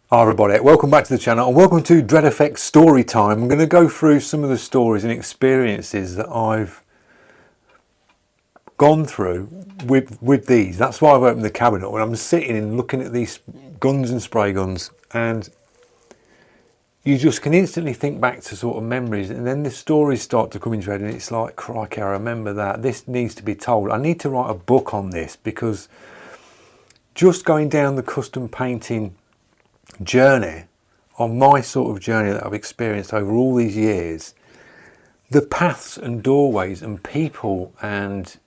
Hi everybody, welcome back to the channel and welcome to Dread Effect Story Time. I'm going to go through some of the stories and experiences that I've gone through with these. That's why I've opened the cabinet when I'm sitting and looking at these guns and spray guns, and you just can instantly think back to sort of memories, and then the stories start to come into your head and it's like, crikey, I remember that. This needs to be told. I need to write a book on this, because just going down the custom painting journey, on my sort of journey that I've experienced over all these years, the paths and doorways and people and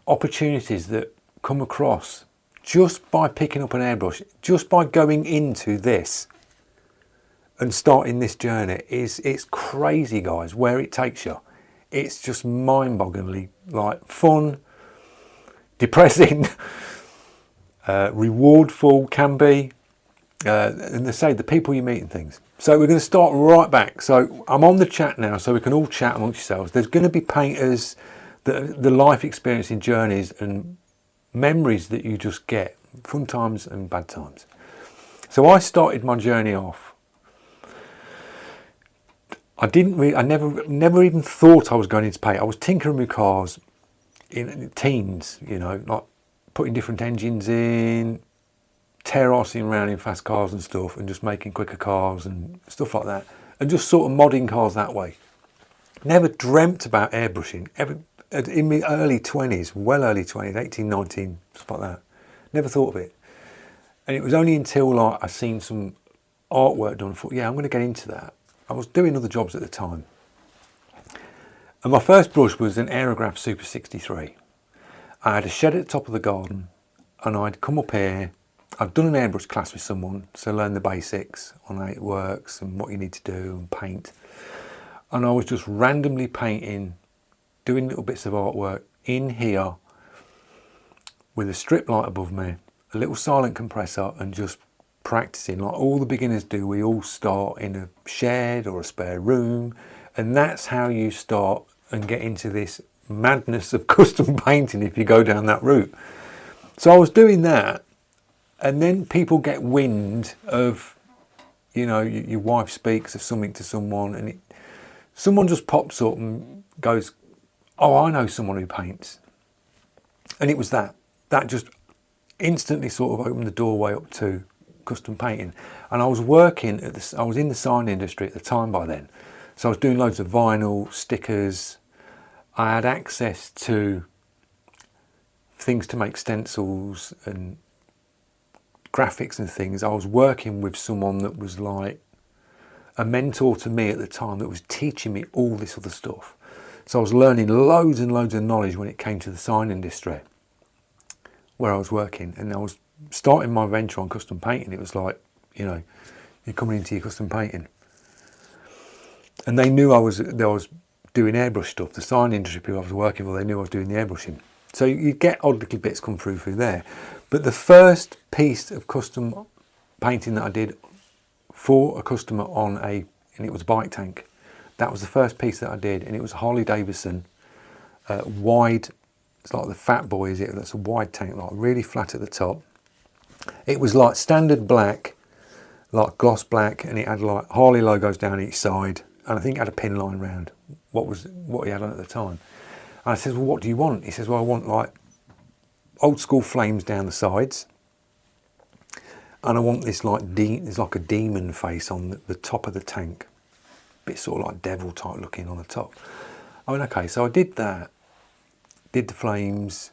opportunities that come across just by picking up an airbrush, just by going into this and starting this journey, it's crazy, guys, where it takes you. It's just mind-bogglingly like fun, depressing, rewardful can be. And they say the people you meet and things. So we're going to start right back. So I'm on the chat now, so we can all chat amongst yourselves. There's going to be painters, the life experiencing journeys and memories that you just get, fun times and bad times. So I started my journey off. I never even thought I was going into paint. I was tinkering with cars in teens, you know, like putting different engines in, terracing around in fast cars and stuff, and just making quicker cars and stuff like that, and just sort of modding cars that way. Never dreamt about airbrushing ever in my early 20s, well early 20s, 18, 19, stuff like that. Never thought of it. And it was only until like I seen some artwork done, I thought, yeah, I'm going to get into that. I was doing other jobs at the time. And my first brush was an Aerograph Super 63. I had a shed at the top of the garden, and I'd come up here. I've done an airbrush class with someone, so learn the basics on how it works and what you need to do and paint. And I was just randomly painting, doing little bits of artwork in here with a strip light above me, a little silent compressor, and just practicing like all the beginners do. We all start in a shed or a spare room, and that's how you start and get into this madness of custom painting if you go down that route. So I was doing that. And then people get wind of, you know, your wife speaks of something to someone, and someone just pops up and goes, oh, I know someone who paints. And it was that just instantly sort of opened the doorway up to custom painting. And I was working at this, I was in the sign industry at the time by then. So I was doing loads of vinyl, stickers. I had access to things to make stencils and graphics and things. I was working with someone that was like a mentor to me at the time, that was teaching me all this other stuff. So I was learning loads and loads of knowledge when it came to the sign industry where I was working, and I was starting my venture on custom painting. It was like, you know, you're coming into your custom painting, and they knew I was doing airbrush stuff. The sign industry people I was working with, they knew I was doing the airbrushing. So you get odd little bits come through there. But the first piece of custom painting that I did for a customer and it was a bike tank. That was the first piece that I did, and it was Harley Davidson wide. It's like the Fat Boy, is it? That's a wide tank, like really flat at the top. It was like standard black, like gloss black, and it had like Harley logos down each side, and I think it had a pin line round what he had on at the time. And I said, well, what do you want? He says, well, I want like old school flames down the sides, and I want this like there's like a demon face on the top of the tank, bit sort of like devil type looking on the top. I went, okay, so I did that, did the flames.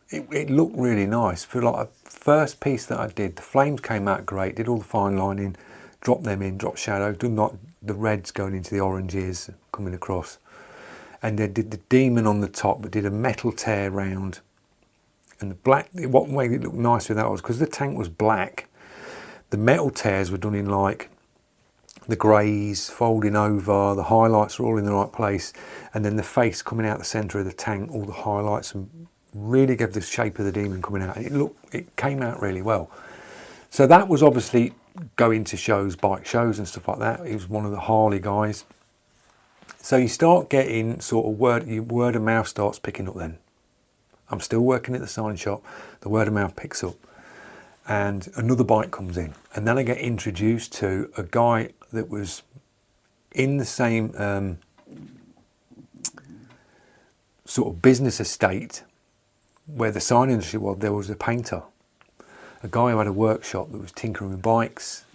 It looked really nice for like a first piece that I did. The flames came out great, did all the fine lining, dropped them in, dropped shadow, done not the reds going into the oranges coming across, and then did the demon on the top, but did a metal tear round. And the black, what made it look nice with that was because the tank was black, the metal tears were done in like the greys folding over, the highlights were all in the right place, and then the face coming out the centre of the tank, all the highlights, and really gave the shape of the demon coming out. And it came out really well. So that was obviously going to shows, bike shows and stuff like that. He was one of the Harley guys. So you start getting sort of word of mouth starts picking up then. I'm still working at the sign shop. The word of mouth picks up. and another bike comes in, and then I get introduced to a guy that was in the same sort of business estate where the sign industry was. There was a painter, a guy who had a workshop that was tinkering with bikes,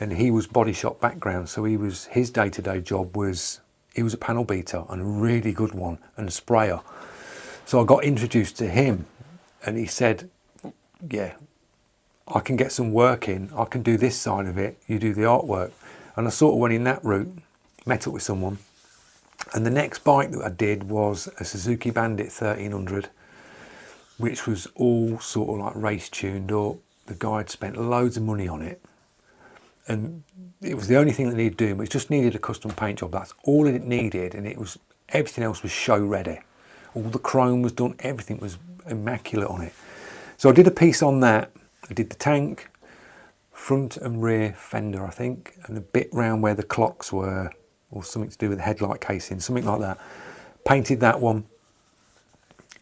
and he was body shop background, so his day-to-day job was, he was a panel beater, and a really good one, and a sprayer. So I got introduced to him, and he said, yeah, I can get some work in, I can do this side of it, you do the artwork. And I sort of went in that route, met up with someone, and the next bike that I did was a Suzuki Bandit 1300, which was all sort of like race tuned up. The guy had spent loads of money on it, and it was the only thing that needed doing, but it just needed a custom paint job. That's all it needed, and it was, everything else was show ready. All the chrome was done, everything was immaculate on it. So I did a piece on that. I did the tank, front and rear fender, I think, and a bit round where the clocks were, or something to do with the headlight casing, something like that. Painted that one,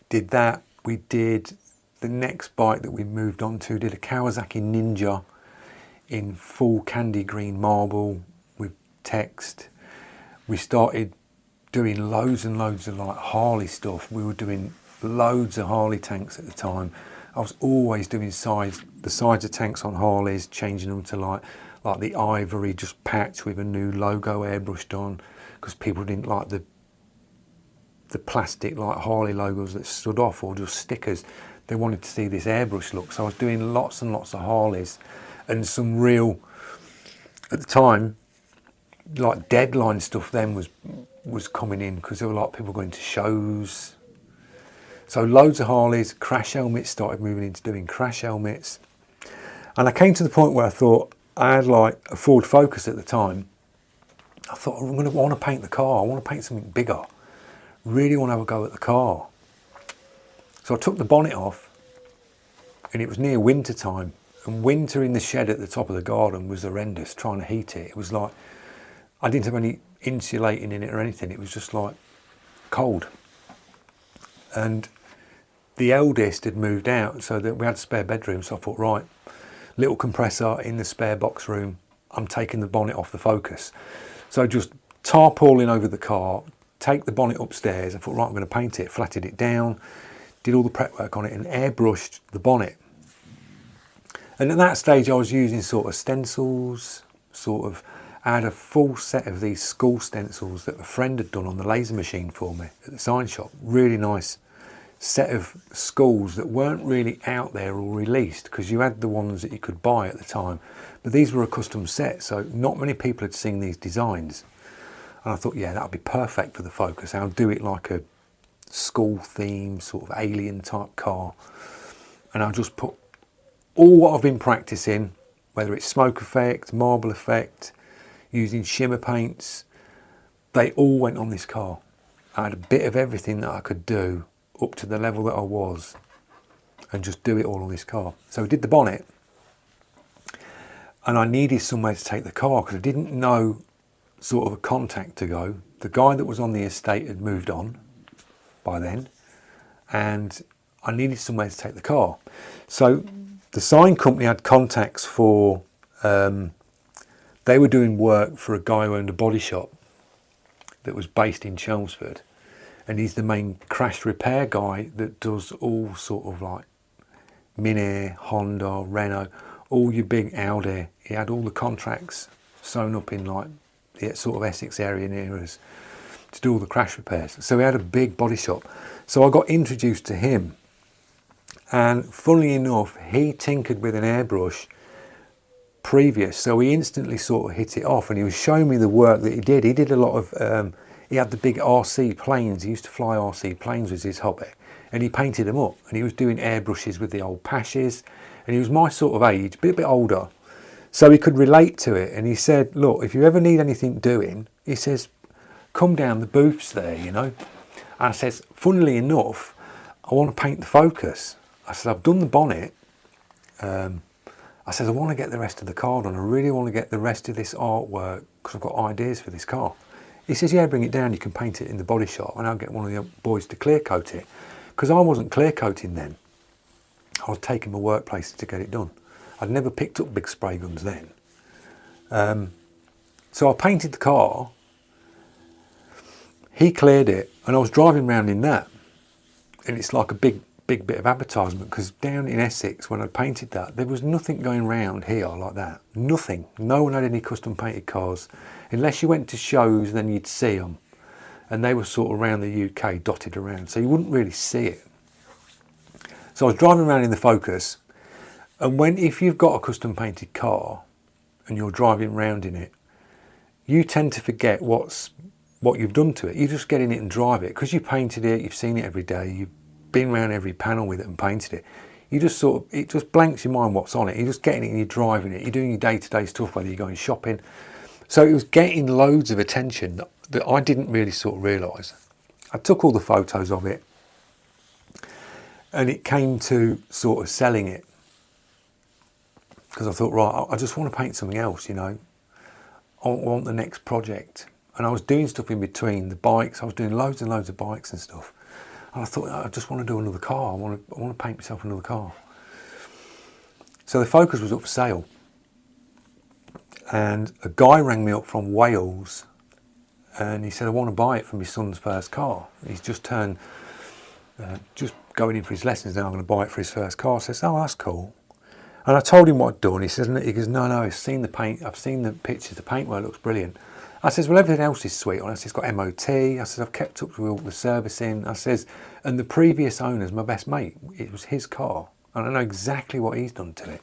did that. We did the next bike that we moved on to, did a Kawasaki Ninja in full candy green marble with text. We started doing loads and loads of like Harley stuff. We were doing loads of Harley tanks at the time. I was always doing the sides of tanks on Harleys, changing them to like the ivory just patch with a new logo airbrushed on, because people didn't like the plastic like Harley logos that stood off, or just stickers. They wanted to see this airbrush look. So I was doing lots and lots of Harleys, and some real, at the time, like Deadline stuff then was coming in, because there were a lot of people going to shows. So loads of Harleys, crash helmets, started moving into doing crash helmets. And I came to the point where I thought, I had like a Ford Focus at the time. I thought, I want to paint the car. I want to paint something bigger. Really want to have a go at the car. So I took the bonnet off, and it was near winter time. And winter in the shed at the top of the garden was horrendous, trying to heat it. It was like, I didn't have any insulating in it or anything. It was just like cold. And the eldest had moved out, so that we had a spare bedroom. So I thought, right, little compressor in the spare box room. I'm taking the bonnet off the Focus. So just tarpaulin over the car, take the bonnet upstairs. I thought, right, I'm going to paint it. Flatted it down, did all the prep work on it, and airbrushed the bonnet. And at that stage, I was using sort of stencils, I had a full set of these school stencils that a friend had done on the laser machine for me at the sign shop. Really nice set of schools that weren't really out there or released, because you had the ones that you could buy at the time, but these were a custom set, so not many people had seen these designs. And I thought, yeah, that would be perfect for the Focus. I'll do it like a school theme, sort of alien type car, and I'll just put all what I've been practicing, whether it's smoke effect, marble effect, using shimmer paints, they all went on this car. I had a bit of everything that I could do up to the level that I was, and just do it all on this car. So I did the bonnet, and I needed somewhere to take the car, because I didn't know sort of a contact to go. The guy that was on the estate had moved on by then, and I needed somewhere to take the car. So the sign company had contacts for, they were doing work for a guy who owned a body shop that was based in Chelmsford, and he's the main crash repair guy that does all sort of like Mini, Honda, Renault, all your big Audi. He had all the contracts sewn up in like the sort of Essex area near us to do all the crash repairs. So he had a big body shop. So I got introduced to him, and funnily enough, he tinkered with an airbrush previous, so he instantly sort of hit it off, and he was showing me the work that he did. He did a lot of, he had the big RC planes. He used to fly RC planes, was his hobby, and he painted them up, and he was doing airbrushes with the old Pashes, and he was my sort of age, a bit older, so he could relate to it. And he said, look, if you ever need anything doing, he says, come down, the booth's there, you know. And I says, funnily enough, I want to paint the Focus. I said, I've done the bonnet. I said, I want to get the rest of the car done. I really want to get the rest of this artwork, because I've got ideas for this car. He says, yeah, bring it down. You can paint it in the body shop, and I'll get one of the boys to clear coat it. Because I wasn't clear coating then. I was taking my workplace to get it done. I'd never picked up big spray guns then. So I painted the car, he cleared it, and I was driving around in that. And it's like a big bit of advertisement, because down in Essex, when I painted that, there was nothing going round here like that. Nothing. No one had any custom painted cars. Unless you went to shows, then you'd see them. And they were sort of around the UK, dotted around. So you wouldn't really see it. So I was driving around in the Focus. And if you've got a custom painted car and you're driving around in it, you tend to forget what you've done to it. You just get in it and drive it. Because you painted it, you've seen it every day, you've been around every panel with it and painted it. You just it just blanks your mind what's on it. You're just getting it and you're driving it. You're doing your day-to-day stuff, whether you're going shopping. So it was getting loads of attention that I didn't really sort of realise. I took all the photos of it, and it came to sort of selling it. Because I thought, right, I just want to paint something else, you know. I want the next project. And I was doing stuff in between the bikes. I was doing loads and loads of bikes and stuff. And I thought, I just want to do another car. I want to paint myself another car. So the Focus was up for sale. And a guy rang me up from Wales, and he said, I want to buy it for my son's first car. He's just turned, just going in for his lessons now. I'm going to buy it for his first car. I says, oh, that's cool. And I told him what I'd done. He goes, no, I've seen the paint. I've seen the pictures. The paintwork looks brilliant. I says, well, everything else is sweet on it. I says, it's got MOT. I says, I've kept up with all the servicing. I says, and the previous owner's my best mate. It was his car. And I know exactly what he's done to it.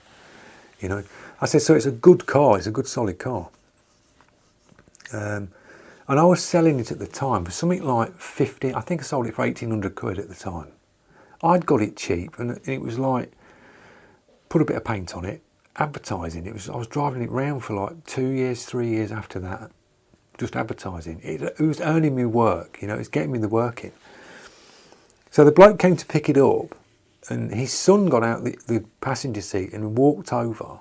You know, I said, so it's a good car. It's a good, solid car. And I was selling it at the time for something like 50. I think I sold it for 1,800 quid at the time. I'd got it cheap, and it was like, put a bit of paint on it, advertising. I was driving it round for like 2 years, 3 years after that, just advertising. It was earning me work, you know, it was getting me the work in. So the bloke came to pick it up, and his son got out the passenger seat and walked over,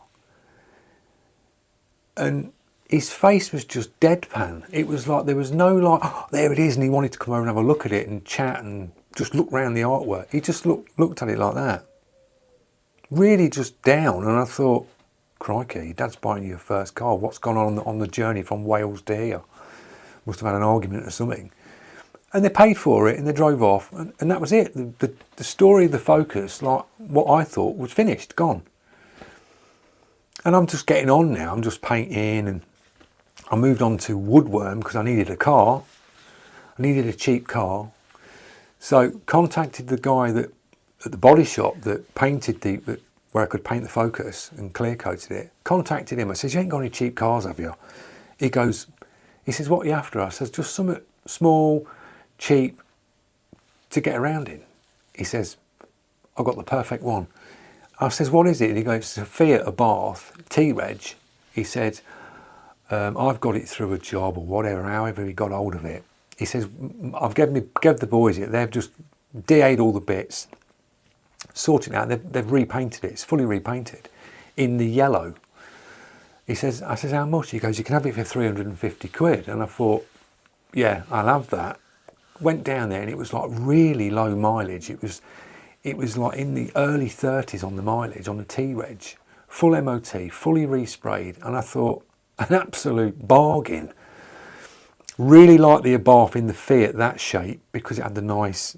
and his face was just deadpan. It was like, there was no like, oh, there it is, and he wanted to come over and have a look at it and chat and just look around the artwork. He just looked at it like that. Really just down, and I thought, crikey, Dad's buying you your first car. What's gone on the journey from Wales to here? Must have had an argument or something. And they paid for it, and they drove off, and that was it. The story of the Focus, like what I thought, was finished, gone. And I'm just getting on now. I'm just painting, and I moved on to Woodworm because I needed a car. I needed a cheap car. So contacted the guy at the body shop that painted where I could paint the Focus and clear coated it. Contacted him. I says, you ain't got any cheap cars, have you? He says, what are you after? I says, just something small, cheap to get around in. He says, I've got the perfect one. I says, what is it? And he goes, it's a Fiat Abarth T-Reg. He said, I've got it through a job or whatever, however he got hold of it. He says, I've gave the boys it. They've just DA'd all the bits, sorted it out. They've repainted it. It's fully repainted in the yellow. I says, how much? He goes, you can have it for 350 quid. And I thought, yeah, I'll have that. Went down there, and it was like really low mileage. It was like in the early 30s on the mileage on the T-Reg, full MOT, fully resprayed. And I thought, an absolute bargain. Really like the Abarth in the Fiat, that shape, because it had the nice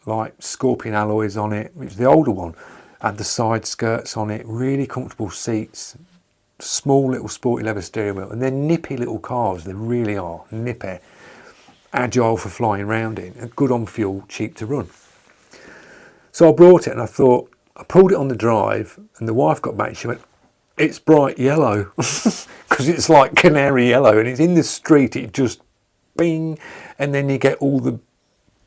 like scorpion alloys on it. It was the older one. Had the side skirts on it, really comfortable seats, small little sporty leather steering wheel, and they're nippy little cars. They really are nippy, agile for flying around in, and good on fuel, cheap to run. So I brought it, and I thought, I pulled it on the drive, and the wife got back and she went, it's bright yellow, because it's like canary yellow, and it's in the street, it just bing, and then you get all the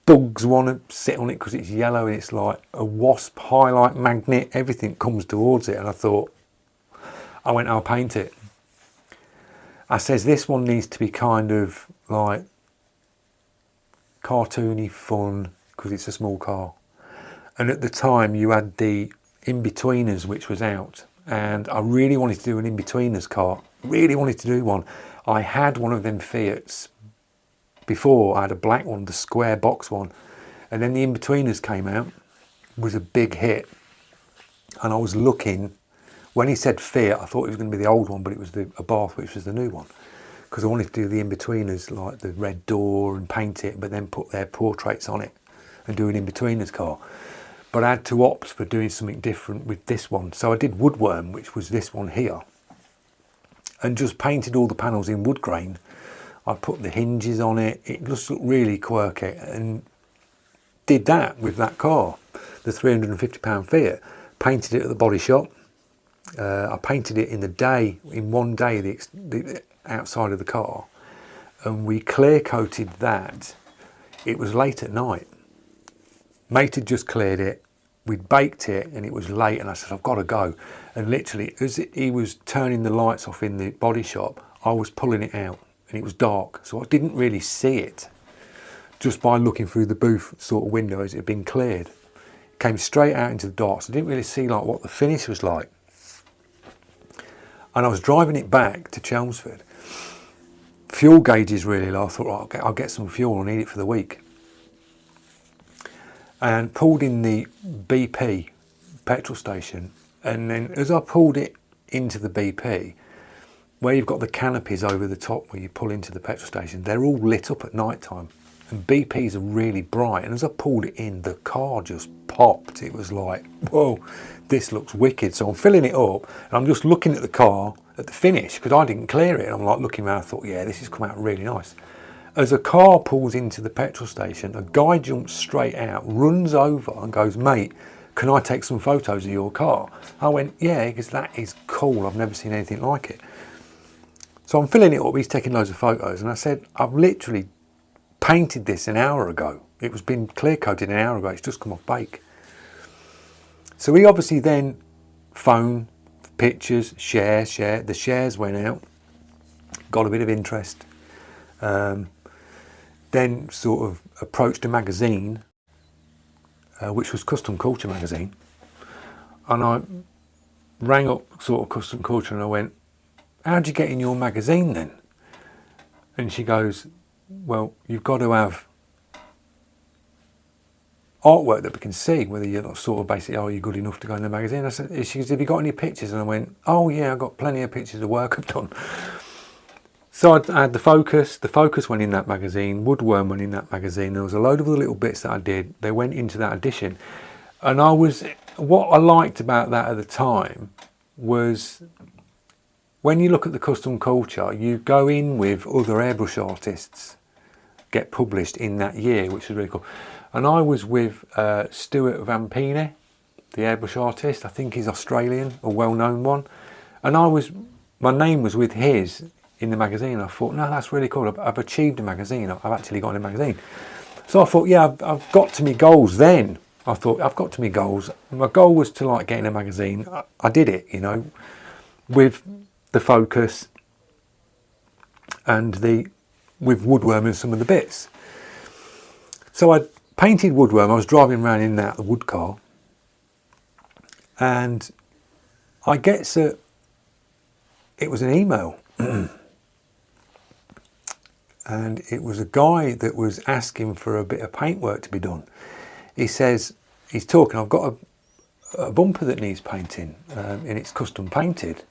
bugs want to sit on it because it's yellow, and it's like a wasp highlight magnet, everything comes towards it. And I thought, I'll paint it. I says, this one needs to be kind of like cartoony fun because it's a small car. And at the time you had the In-Betweeners, which was out, and I really wanted to do an In-Betweeners car, really wanted to do one. I had one of them Fiats before. I had a black one, the square box one, and then the In-Betweeners came out. It was a big hit, and I was looking When he said Fiat, I thought it was going to be the old one, but it was a Bath, which was the new one. Because I wanted to do the in-betweeners, like the red door and paint it, but then put their portraits on it and do an in-betweeners car. But I had to opt for doing something different with this one. So I did Woodworm, which was this one here, and just painted all the panels in wood grain. I put the hinges on it. It just looked really quirky, and did that with that car, the £350 Fiat. Painted it at the body shop. I painted it in one day, the outside of the car, and we clear coated that. It was late at night. Mate had just cleared it. We'd baked it, and it was late, and I said, I've got to go. And literally, as he was turning the lights off in the body shop, I was pulling it out, and it was dark, so I didn't really see it just by looking through the booth sort of window as it had been cleared. It came straight out into the dark, so I didn't really see like what the finish was like. And I was driving it back to Chelmsford. Fuel gauge is really low. I thought, right, I'll get some fuel, I need it for the week. And pulled in the BP petrol station, and then as I pulled it into the BP, where you've got the canopies over the top where you pull into the petrol station, they're all lit up at night time, and BPs are really bright, and as I pulled it in, the car just popped. It was like, whoa, this looks wicked. So I'm filling it up, and I'm just looking at the car at the finish, because I didn't clear it, and I'm like looking around, I thought, yeah, this has come out really nice. As a car pulls into the petrol station, a guy jumps straight out, runs over and goes, mate, can I take some photos of your car? I went, yeah, because that is cool. I've never seen anything like it. So I'm filling it up, he's taking loads of photos, and I said, I've literally painted this an hour ago. It was been clear coated an hour ago, it's just come off bake. So we obviously then phone, pictures, share, the shares went out, got a bit of interest. Then sort of approached a magazine, which was Custom Culture magazine, and I rang up sort of Custom Culture and I went, how'd you get in your magazine then? And she goes, well, you've got to have artwork that we can see, whether you're not sort of basically, oh, you're good enough to go in the magazine. I said, she goes, have you got any pictures? And I went, oh yeah, I've got plenty of pictures of work I've done. So I had the Focus went in that magazine, Woodworm went in that magazine, there was a load of other little bits that I did, they went into that edition. And what I liked about that at the time was, when you look at the Custom Culture, you go in with other airbrush artists, get published in that year, which was really cool. And I was with Stuart Vampini, the airbrush artist, I think he's Australian, a well-known one. And my name was with his in the magazine. I thought, no, that's really cool. I've achieved a magazine. I've actually got in a magazine. So I thought, yeah, I've got to my goals then. I thought, I've got to my goals. My goal was to like get in a magazine. I did it, you know, with the Focus and with Woodworm and some of the bits. So I painted Woodworm. I was driving around in the wood car, and I get it was an email. And it was a guy that was asking for a bit of paintwork to be done. He says, he's talking, I've got a bumper that needs painting, and it's custom painted.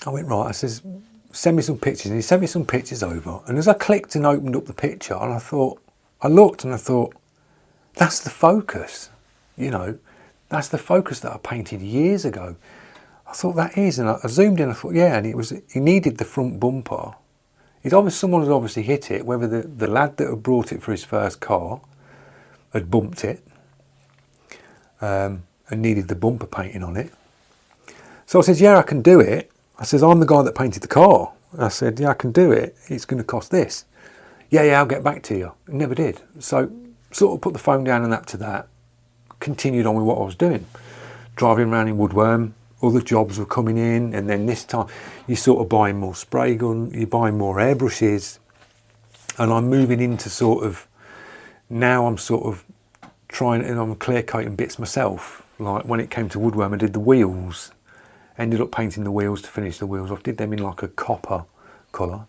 I went, right, I says, send me some pictures. And he sent me some pictures over. And as I clicked and opened up the picture, and I looked and I thought, that's the Focus, you know, that's the Focus that I painted years ago. I thought that is, and I zoomed in, I thought, yeah, and he needed the front bumper. Someone had obviously hit it, whether the lad that had brought it for his first car had bumped it, and needed the bumper painting on it. So I said, yeah, I can do it. I said, I'm the guy that painted the car. I said, yeah, I can do it. It's going to cost this. Yeah, I'll get back to you. It never did. So sort of put the phone down and that to that, continued on with what I was doing. Driving around in Woodworm, other jobs were coming in, and then this time you're sort of buying more spray gun, you're buying more airbrushes, and I'm moving into sort of, now I'm sort of trying, and I'm clear coating bits myself. Like when it came to Woodworm, I did the wheels, ended up painting the wheels to finish the wheels off, did them in like a copper colour,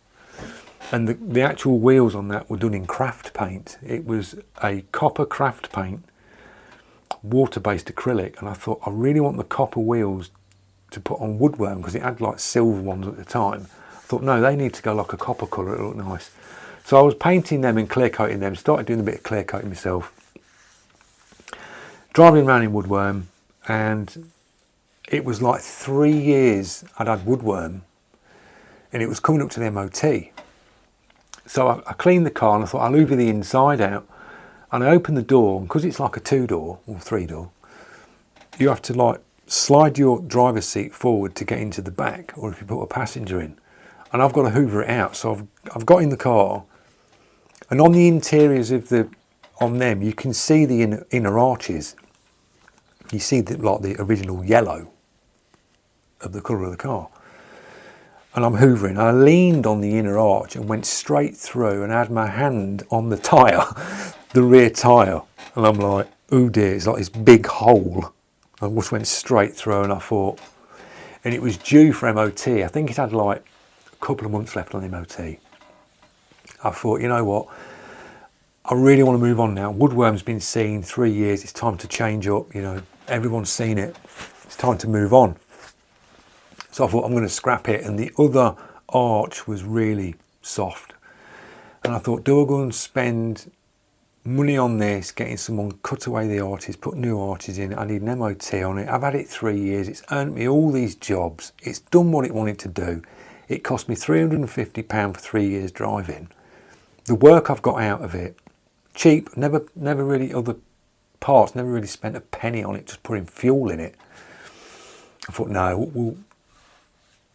and the actual wheels on that were done in craft paint. It was a copper craft paint water-based acrylic, and I thought I really want the copper wheels to put on Woodworm because it had like silver ones at the time. I thought, no, they need to go like a copper colour, it'll look nice. So I was painting them and clear coating them, started doing a bit of clear coating myself, driving around in Woodworm, and it was like 3 years I'd had Woodworm, and it was coming up to the MOT. So I cleaned the car and I thought I'll hoover the inside out, and I opened the door, and because it's like a 2-door or 3-door, you have to like slide your driver's seat forward to get into the back, or if you put a passenger in, and I've got to hoover it out. So I've got in the car, and on the interiors of on them you can see the inner arches. You see like the original yellow of the colour of the car. And I'm hoovering. I leaned on the inner arch and went straight through and had my hand on the tyre, the rear tyre. And I'm like, oh dear, it's like this big hole. I just went straight through, and I thought, and it was due for MOT. I think it had like a couple of months left on MOT. I thought, you know what? I really want to move on now. Woodworm's been seen 3 years. It's time to change up. You know, everyone's seen it. It's time to move on. So I thought I'm going to scrap it, and the other arch was really soft. And I thought, do I go and spend money on this, getting someone cut away the arches, put new arches in? I need an MOT on it. I've had it 3 years. It's earned me all these jobs. It's done what it wanted to do. It cost me £350 for 3 years driving. The work I've got out of it, cheap, never really other parts, never really spent a penny on it, just putting fuel in it. I thought, no,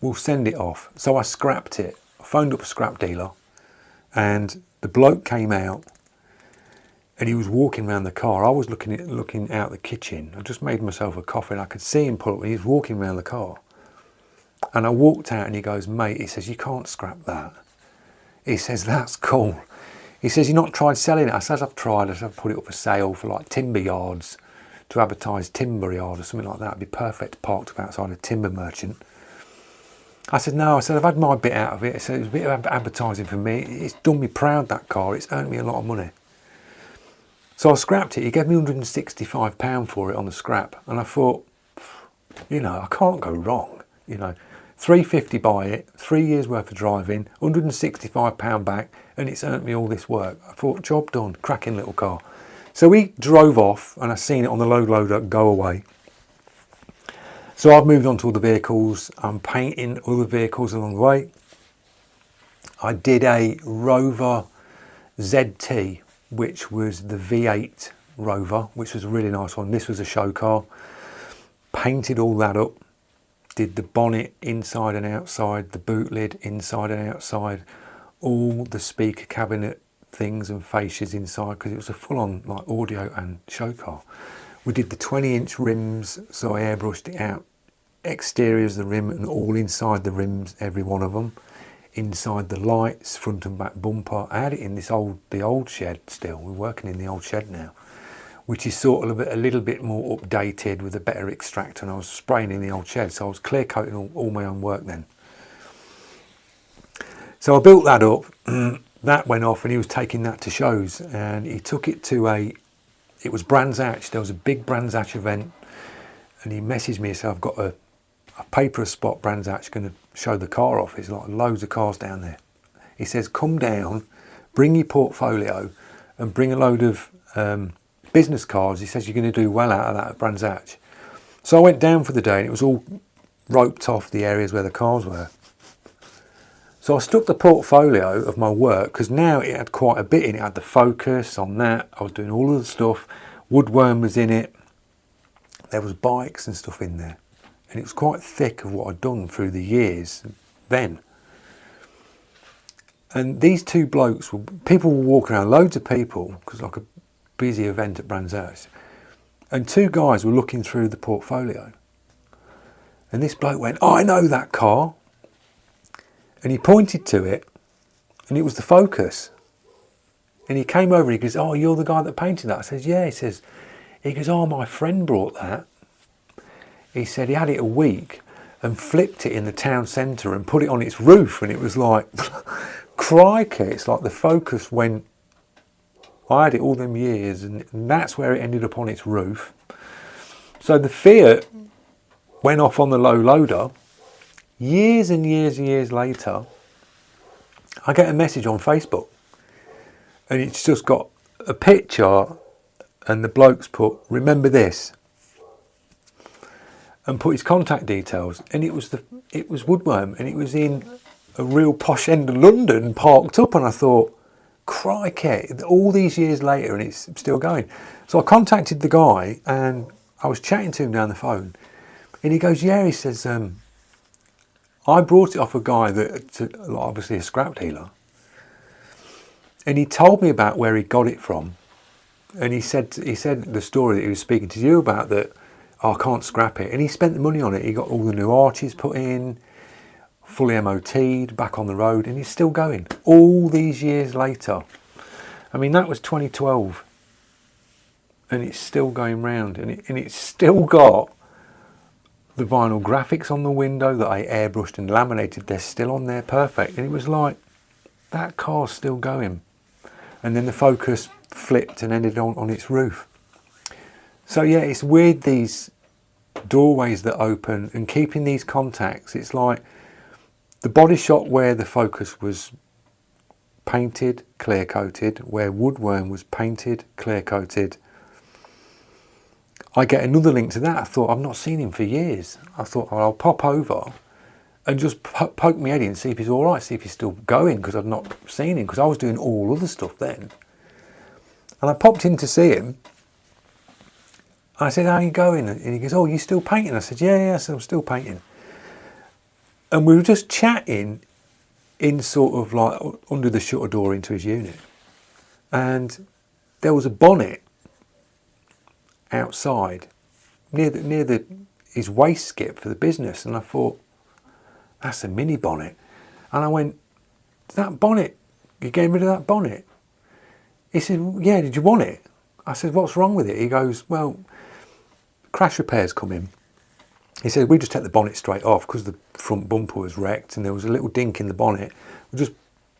we'll send it off. So I scrapped it. I phoned up a scrap dealer, and the bloke came out, and he was walking around the car. I was looking out the kitchen. I just made myself a coffee, and I could see him pull up, and he was walking around the car. And I walked out, and he goes, mate, he says, you can't scrap that. He says, that's cool. He says, you've not tried selling it? I says, I've tried. I said, I've put it up for sale for like timber yards, to advertise timber yard or something like that. It'd be perfect parked outside a timber merchant. I said, no, I said, I've had my bit out of it. I said, it was a bit of advertising for me. It's done me proud, that car. It's earned me a lot of money. So I scrapped it. He gave me £165 for it on the scrap. And I thought, you know, I can't go wrong. You know, £350 buy it, 3 years worth of driving, £165 back, and it's earned me all this work. I thought, job done, cracking little car. So we drove off, and I seen it on the load loader go away. So I've moved on to other vehicles. I'm painting other vehicles along the way. I did a Rover ZT, which was the V8 Rover, which was a really nice one. This was a show car. Painted all that up. Did the bonnet inside and outside, the boot lid inside and outside, all the speaker cabinet things and fascias inside, because it was a full-on like audio and show car. We did the 20-inch rims, so I airbrushed it out. Exteriors of the rim and all inside the rims, every one of them. Inside the lights, front and back bumper. I had it in the old shed still. We're working in the old shed now, which is sort of a little bit more updated with a better extractor. And I was spraying in the old shed, so I was clear coating all my own work then. So I built that up. That went off, and he was taking that to shows, and he took it to it was Brands Hatch. There was a big Brands Hatch event, and he messaged me and said, I've got a paper a spot Brands Hatch going to show the car off. There's like loads of cars down there. He says, come down, bring your portfolio, and bring a load of business cards. He says, you're going to do well out of that at Brands Hatch. So I went down for the day, and it was all roped off the areas where the cars were. So I stuck the portfolio of my work, because now it had quite a bit in it. It had the Focus on that. I was doing all of the stuff. Woodworm was in it. There was bikes and stuff in there. And it was quite thick of what I'd done through the years then. And these two blokes, people were walking around, loads of people, because like a busy event at Brands Hatch. And two guys were looking through the portfolio. And this bloke went, oh, I know that car. And he pointed to it, and it was the Focus. And he came over and he goes, oh, you're the guy that painted that? I says, yeah. He goes, oh, my friend brought that. He said he had it a week and flipped it in the town centre and put it on its roof, and it was like, crikey, it's like the Focus went I had it all them years, and that's where it ended up on its roof. So the Fiat went off on the low loader. Years and years and years later, I get a message on Facebook, and it's just got a picture, and the bloke's put, "Remember this," and put his contact details, and it was Woodworm, and it was in a real posh end of London, parked up, and I thought, crikey, all these years later and it's still going. So I contacted the guy, and I was chatting to him down the phone, and he goes, yeah, he says, I brought it off a guy that's obviously a scrap dealer, and he told me about where he got it from, and he said the story that he was speaking to you about, that, oh, I can't scrap it, and he spent the money on it. He got all the new arches put in, fully MOT'd, back on the road, and he's still going all these years later. I mean, that was 2012, and it's still going round, and it's still got the vinyl graphics on the window that I airbrushed and laminated. They're still on there, perfect. And it was like, that car's still going. And then the Focus flipped and ended on its roof. So yeah, it's weird, these doorways that open and keeping these contacts. It's like the body shop where the Focus was painted, clear coated, where Woodworm was painted, clear coated. I get another link to that. I thought, I've not seen him for years. I thought, oh, I'll pop over and just poke my head in and see if he's all right, see if he's still going, because I've not seen him, because I was doing all other stuff then. And I popped in to see him. I said, how are you going? And he goes, oh, you still painting? I said, yeah, I said, I'm still painting. And we were just chatting in sort of like under the shutter door into his unit. And there was a bonnet outside near his waste skip for the business. And I thought, that's a mini bonnet. And I went, that bonnet, you getting rid of that bonnet? He said, yeah, did you want it? I said, what's wrong with it? He goes, well, crash repairs come in. He said, we just take the bonnet straight off because the front bumper was wrecked and there was a little dink in the bonnet. We just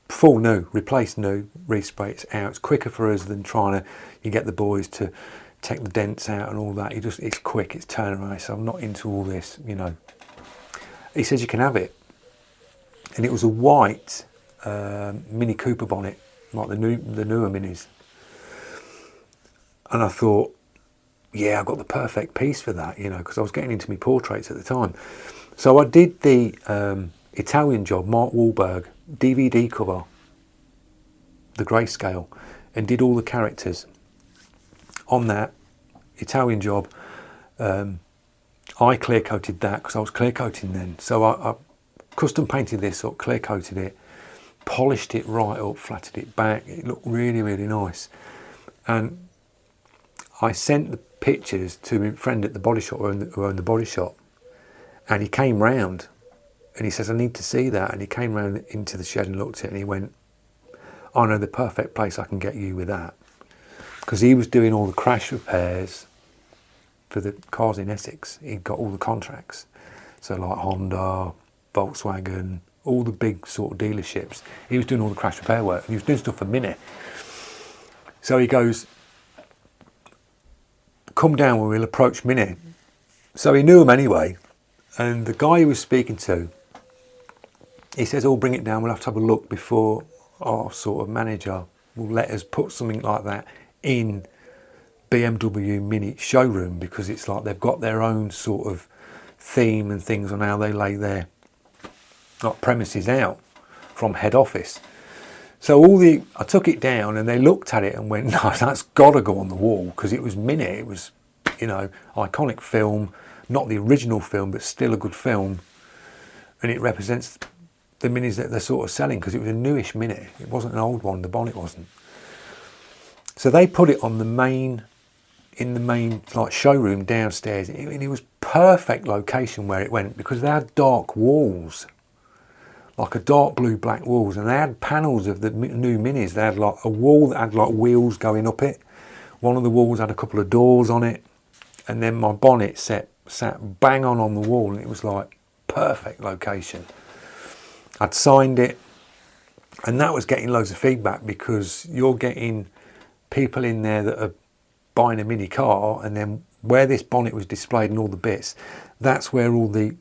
full new, replace new, respray it out. It's quicker for us than trying to, you get the boys to take the dents out and all that. It's quick, it's turnaround. So I'm not into all this, you know. He says, you can have it. And it was a white Mini Cooper bonnet, like the newer Minis. And I thought, yeah, I got the perfect piece for that, you know, because I was getting into my portraits at the time. So I did the Italian job, Mark Wahlberg, DVD cover, the grayscale, and did all the characters on that Italian job. I clear coated that because I was clear coating then. So I custom painted this up, clear coated it, polished it right up, flatted it back. It looked really, really nice. And I sent the pictures to my friend at the body shop, who owned the body shop, and he came round and he says, I need to see that. And he came round into the shed and looked at it, and he went, I know the perfect place I can get you with that, because he was doing all the crash repairs for the cars in Essex. He'd got all the contracts, so like Honda, Volkswagen, all the big sort of dealerships. He was doing all the crash repair work, and he was doing stuff for Mini. So he goes, come down, we'll approach Mini. So he knew him anyway, and the guy he was speaking to, he says, oh, bring it down, we'll have to have a look before our sort of manager will let us put something like that in BMW Mini showroom, because it's like they've got their own sort of theme and things on how they lay their premises out from head office. So I took it down and they looked at it and went, no, that's got to go on the wall, because it was Mini. It was, you know, iconic film, not the original film, but still a good film. And it represents the Minis that they're sort of selling, because it was a newish Mini. It wasn't an old one, the bonnet wasn't. So they put it on in the main like showroom downstairs. And it was perfect location where it went, because they had dark walls, like a dark blue black walls, and they had panels of the new Minis. They had like a wall that had like wheels going up it. One of the walls had a couple of doors on it, and then my bonnet sat bang on the wall, and it was like perfect location. I'd signed it, and that was getting loads of feedback, because you're getting people in there that are buying a mini car, and then where this bonnet was displayed and all the bits, that's where all the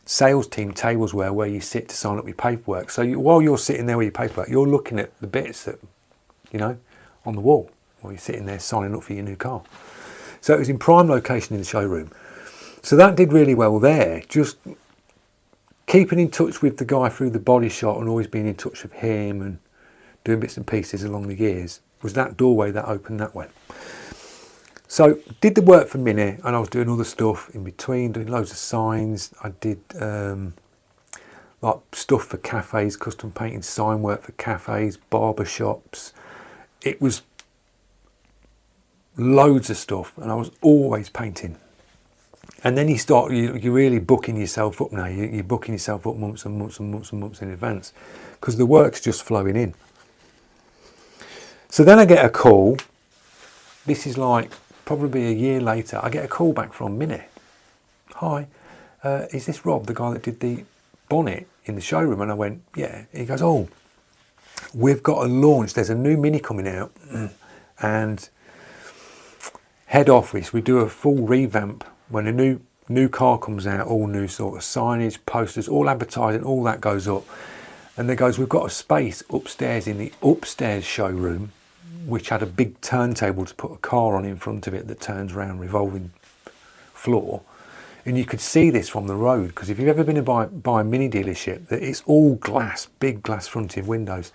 sales team tables were, where you sit to sign up your paperwork. So while you're sitting there with your paperwork, you're looking at the bits that, you know, on the wall while you're sitting there signing up for your new car. So it was in prime location in the showroom. So that did really well there. Just keeping in touch with the guy through the body shop and always being in touch with him and doing bits and pieces along the years was that doorway that opened that way. So did the work for a minute, and I was doing other stuff in between, doing loads of signs. I did like stuff for cafes, custom painting, sign work for cafes, barber shops. It was loads of stuff, and I was always painting. And then you're really booking yourself up now. You're booking yourself up months and months and months and months in advance because the work's just flowing in. So then I get a call. This is like probably a year later. I get a call back from Minnie. Hi, is this Rob, the guy that did the bonnet in the showroom? And I went, yeah. He goes, oh, we've got a launch. There's a new Mini coming out, and head office, we do a full revamp when a new car comes out. All new sort of signage, posters, all advertising, all that goes up. And they goes, we've got a space upstairs in the upstairs showroom, which had a big turntable to put a car on in front of it that turns around, revolving floor. And you could see this from the road, because if you've ever been to buy a Mini dealership, that it's all glass, big glass fronted windows.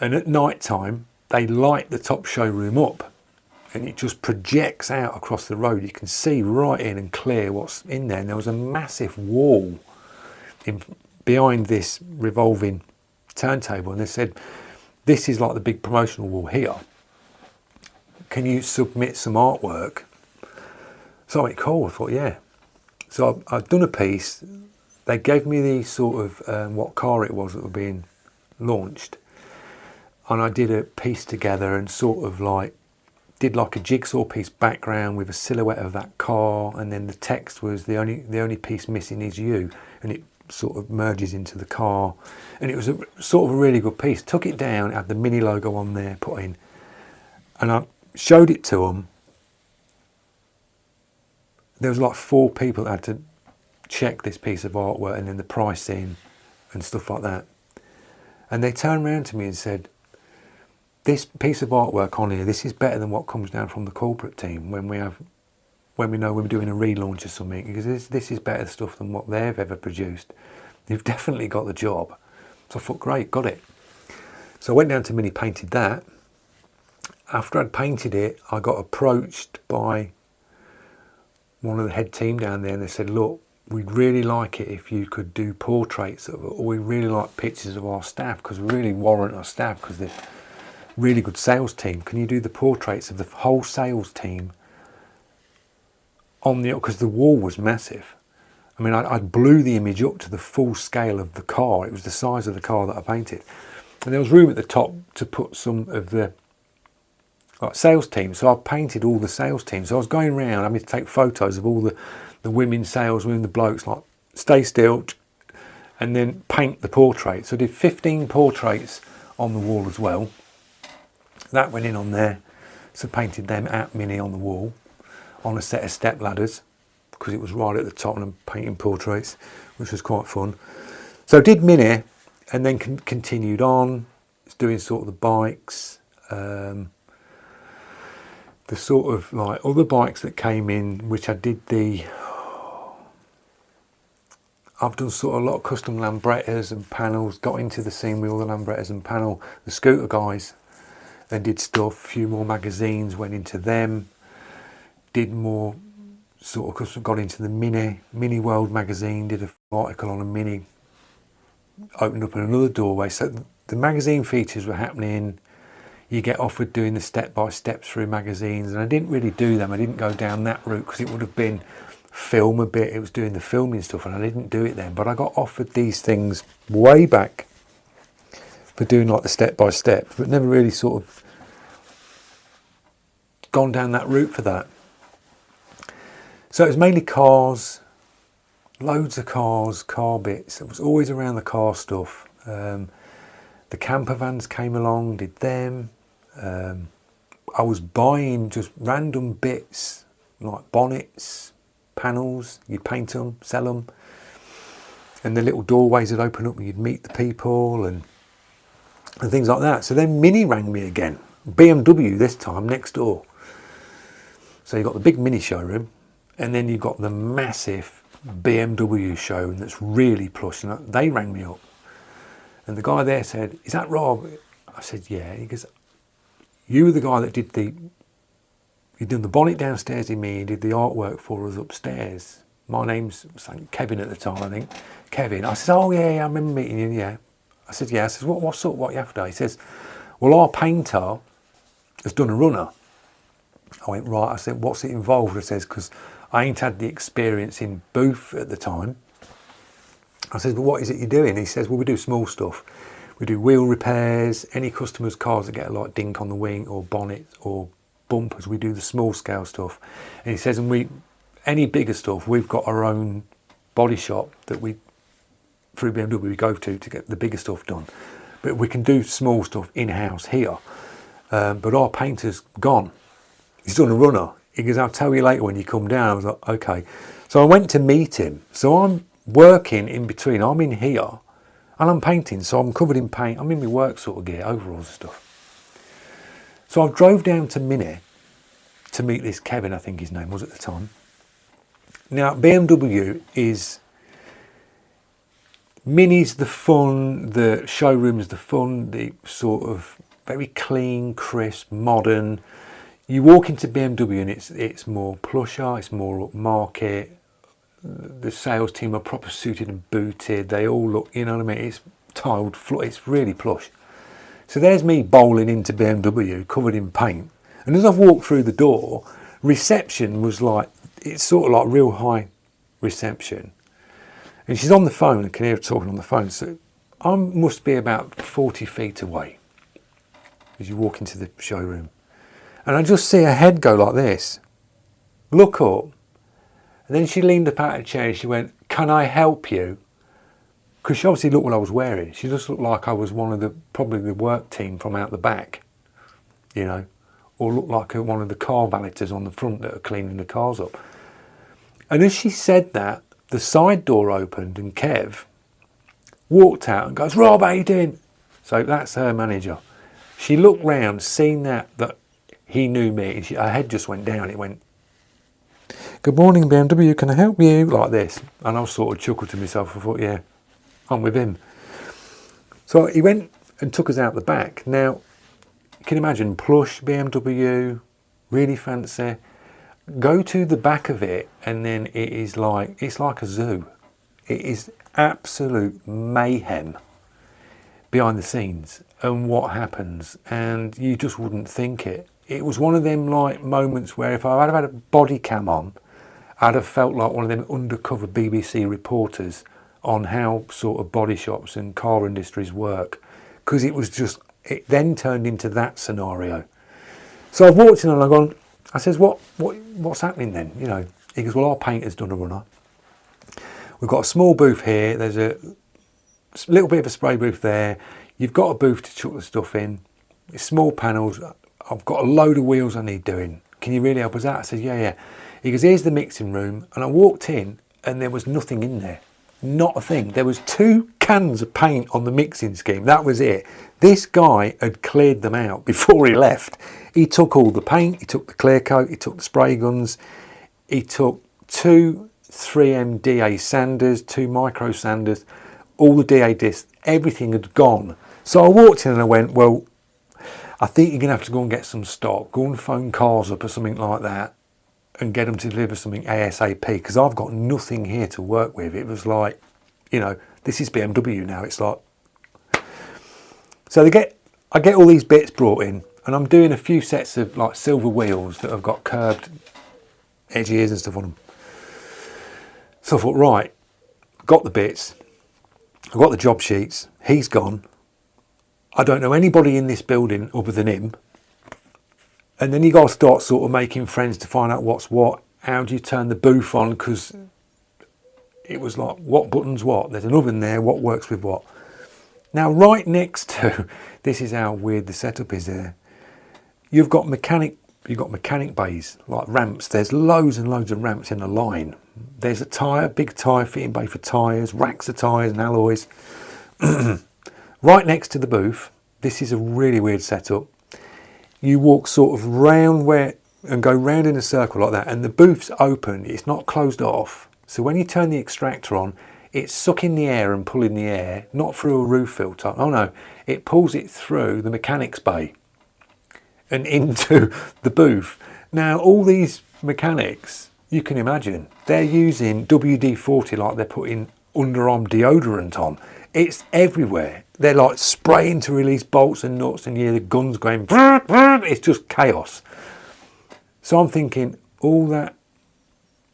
And at night time, they light the top showroom up, and it just projects out across the road. You can see right in and clear what's in there. And there was a massive wall behind this revolving turntable, and they said, this is like the big promotional wall here. Can you submit some artwork? So I went, cool. I thought, yeah. So I've done a piece. They gave me the sort of what car it was that was being launched, and I did a piece together and sort of like did like a jigsaw piece background with a silhouette of that car, and then the text was the only piece missing is you, and it sort of merges into the car. And it was a sort of a really good piece. Took it down, had the Mini logo on there put in, and I showed it to them. There was like 4 people that had to check this piece of artwork and then the pricing and stuff like that. And they turned around to me and said, this piece of artwork on here, this is better than what comes down from the corporate team when we know we're doing a relaunch or something, because this is better stuff than what they've ever produced. You've definitely got the job. So I thought, great, got it. So I went down to Mini, painted that. After I'd painted it, I got approached by one of the head team down there, and they said, look, we'd really like it if you could do portraits of it, or we really like pictures of our staff, because we really warrant our staff, because they're really good sales team. Can you do the portraits of the whole sales team on the, because the wall was massive. I mean, I blew the image up to the full scale of the car. It was the size of the car that I painted. And there was room at the top to put some of the sales team. So I painted all the sales teams. So I was going around having to take photos of all the women salesmen, the blokes, like stay still, and then paint the portrait. So I did 15 portraits on the wall as well. That went in on there. So painted them at Mini on the wall on a set of step ladders, because it was right at the top, and I'm painting portraits, which was quite fun. So I did Mini, and then continued on, doing sort of the bikes, the sort of like other bikes that came in, which I did I've done sort of a lot of custom Lambrettas and panels, got into the scene with all the Lambrettas and panel, the scooter guys, then did stuff, a few more magazines, went into them, did more sort of custom, got into the Mini World magazine, did an article on a Mini, opened up another doorway. So the magazine features were happening. You get offered doing the step-by-steps through magazines, and I didn't really do them. I didn't go down that route because it would have been film a bit. It was doing the filming stuff, and I didn't do it then. But I got offered these things way back for doing like the step-by-steps, but never really sort of gone down that route for that. So it was mainly cars, loads of cars, car bits. It was always around the car stuff. The camper vans came along, did them. I was buying just random bits like bonnets, panels. You'd paint them, sell them, and the little doorways would open up and you'd meet the people and things like that. So then Mini rang me again, BMW this time, next door. So you've got the big Mini showroom, and then you've got the massive BMW showroom that's really plush. And they rang me up, and the guy there said, "Is that Rob?" I said, "Yeah." He goes, "You were the guy that you did the bonnet downstairs in me, you did the artwork for us upstairs. My name's Kevin at the time, I think. Kevin." I said, "Oh yeah, I remember meeting you, yeah." I said, "Yeah." I said, what are you after?" He says, "Well, our painter has done a runner." I went, "Right." I said, "What's it involved?" I says, "Because I ain't had the experience in booth at the time." I said, "But what is it you're doing?" He says, "Well, we do small stuff. We do wheel repairs, any customers' cars that get a like dink on the wing or bonnet or bumpers, we do the small scale stuff." And he says, "And any bigger stuff, we've got our own body shop that we, through BMW, we go to get the bigger stuff done. But we can do small stuff in-house here. But our painter's gone. He's done a runner." He goes, "I'll tell you later when you come down." I was like, "Okay." So I went to meet him. So I'm working in between. I'm in here and I'm painting. So I'm covered in paint. I'm in my work sort of gear, overalls and stuff. So I drove down to Mini to meet this Kevin, I think his name was at the time. Now, BMW is... Mini's the fun, the showroom's the fun, the sort of very clean, crisp, modern. You walk into BMW and it's more plusher, it's more upmarket. The sales team are proper suited and booted. They all look, you know what I mean? It's tiled, it's really plush. So there's me bowling into BMW, covered in paint. And as I've walked through the door, reception was like, it's sort of like real high reception. And she's on the phone, I can hear her talking on the phone. So I must be about 40 feet away as you walk into the showroom. And I just see her head go like this, look up. And then she leaned up out of her chair and she went, "Can I help you?" Because she obviously looked what I was wearing. She just looked like I was one of probably the work team from out the back, you know, or looked like one of the car valeters on the front that are cleaning the cars up. And as she said that, the side door opened and Kev walked out and goes, "Rob, how you doing?" So that's her manager. She looked round, seen that he knew me, and her head just went down. It went, "Good morning, BMW, can I help you?" Like this. And I sort of chuckled to myself. I thought, yeah, I'm with him. So he went and took us out the back. Now, you can imagine, plush BMW, really fancy. Go to the back of it and then it's like a zoo. It is absolute mayhem behind the scenes and what happens, and you just wouldn't think it. It was one of them like moments where if I had had a body cam on, I'd have felt like one of them undercover BBC reporters on how sort of body shops and car industries work, because it was just, it then turned into that scenario. So I've walked in and I've gone, I says, what's happening then? You know, he goes, "Well, our painter's done a runner. We've got a small booth here. There's a little bit of a spray booth there. You've got a booth to chuck the stuff in. It's small panels. I've got a load of wheels I need doing. Can you really help us out?" I said, yeah. He goes, "Here's the mixing room." And I walked in and there was nothing in there. Not a thing. There was 2 cans of paint on the mixing scheme. That was it. This guy had cleared them out before he left. He took all the paint, he took the clear coat, he took the spray guns, he took 2 3M DA sanders, 2 micro sanders, all the DA discs, everything had gone. So I walked in and I went, "Well, I think you're going to have to go and get some stock. Go and phone cars up or something like that and get them to deliver something ASAP, because I've got nothing here to work with." It was like, you know, this is BMW now. It's like... So I get all these bits brought in and I'm doing a few sets of like silver wheels that have got curved edges and stuff on them. So I thought, right, got the bits, I've got the job sheets, he's gone. I don't know anybody in this building other than him. And then you got to start sort of making friends to find out what's what. How do you turn the booth on? Because it was like, what buttons what? There's an oven there, what works with what? Now, right next to, this is how weird the setup is there. you've got mechanic bays, like ramps. There's loads and loads of ramps in a line. There's a big tyre fitting bay for tyres, racks of tyres and alloys. Right next to the booth, this is a really weird setup. You walk sort of round and go round in a circle like that, and the booth's open, it's not closed off. So when you turn the extractor on, it's sucking the air and pulling the air, not through a roof filter. Oh no, it pulls it through the mechanics bay and into the booth. Now all these mechanics, you can imagine, they're using WD-40 like they're putting underarm deodorant on. It's everywhere. They're like spraying to release bolts and nuts, and you hear the guns going, it's just chaos. So I'm thinking, all that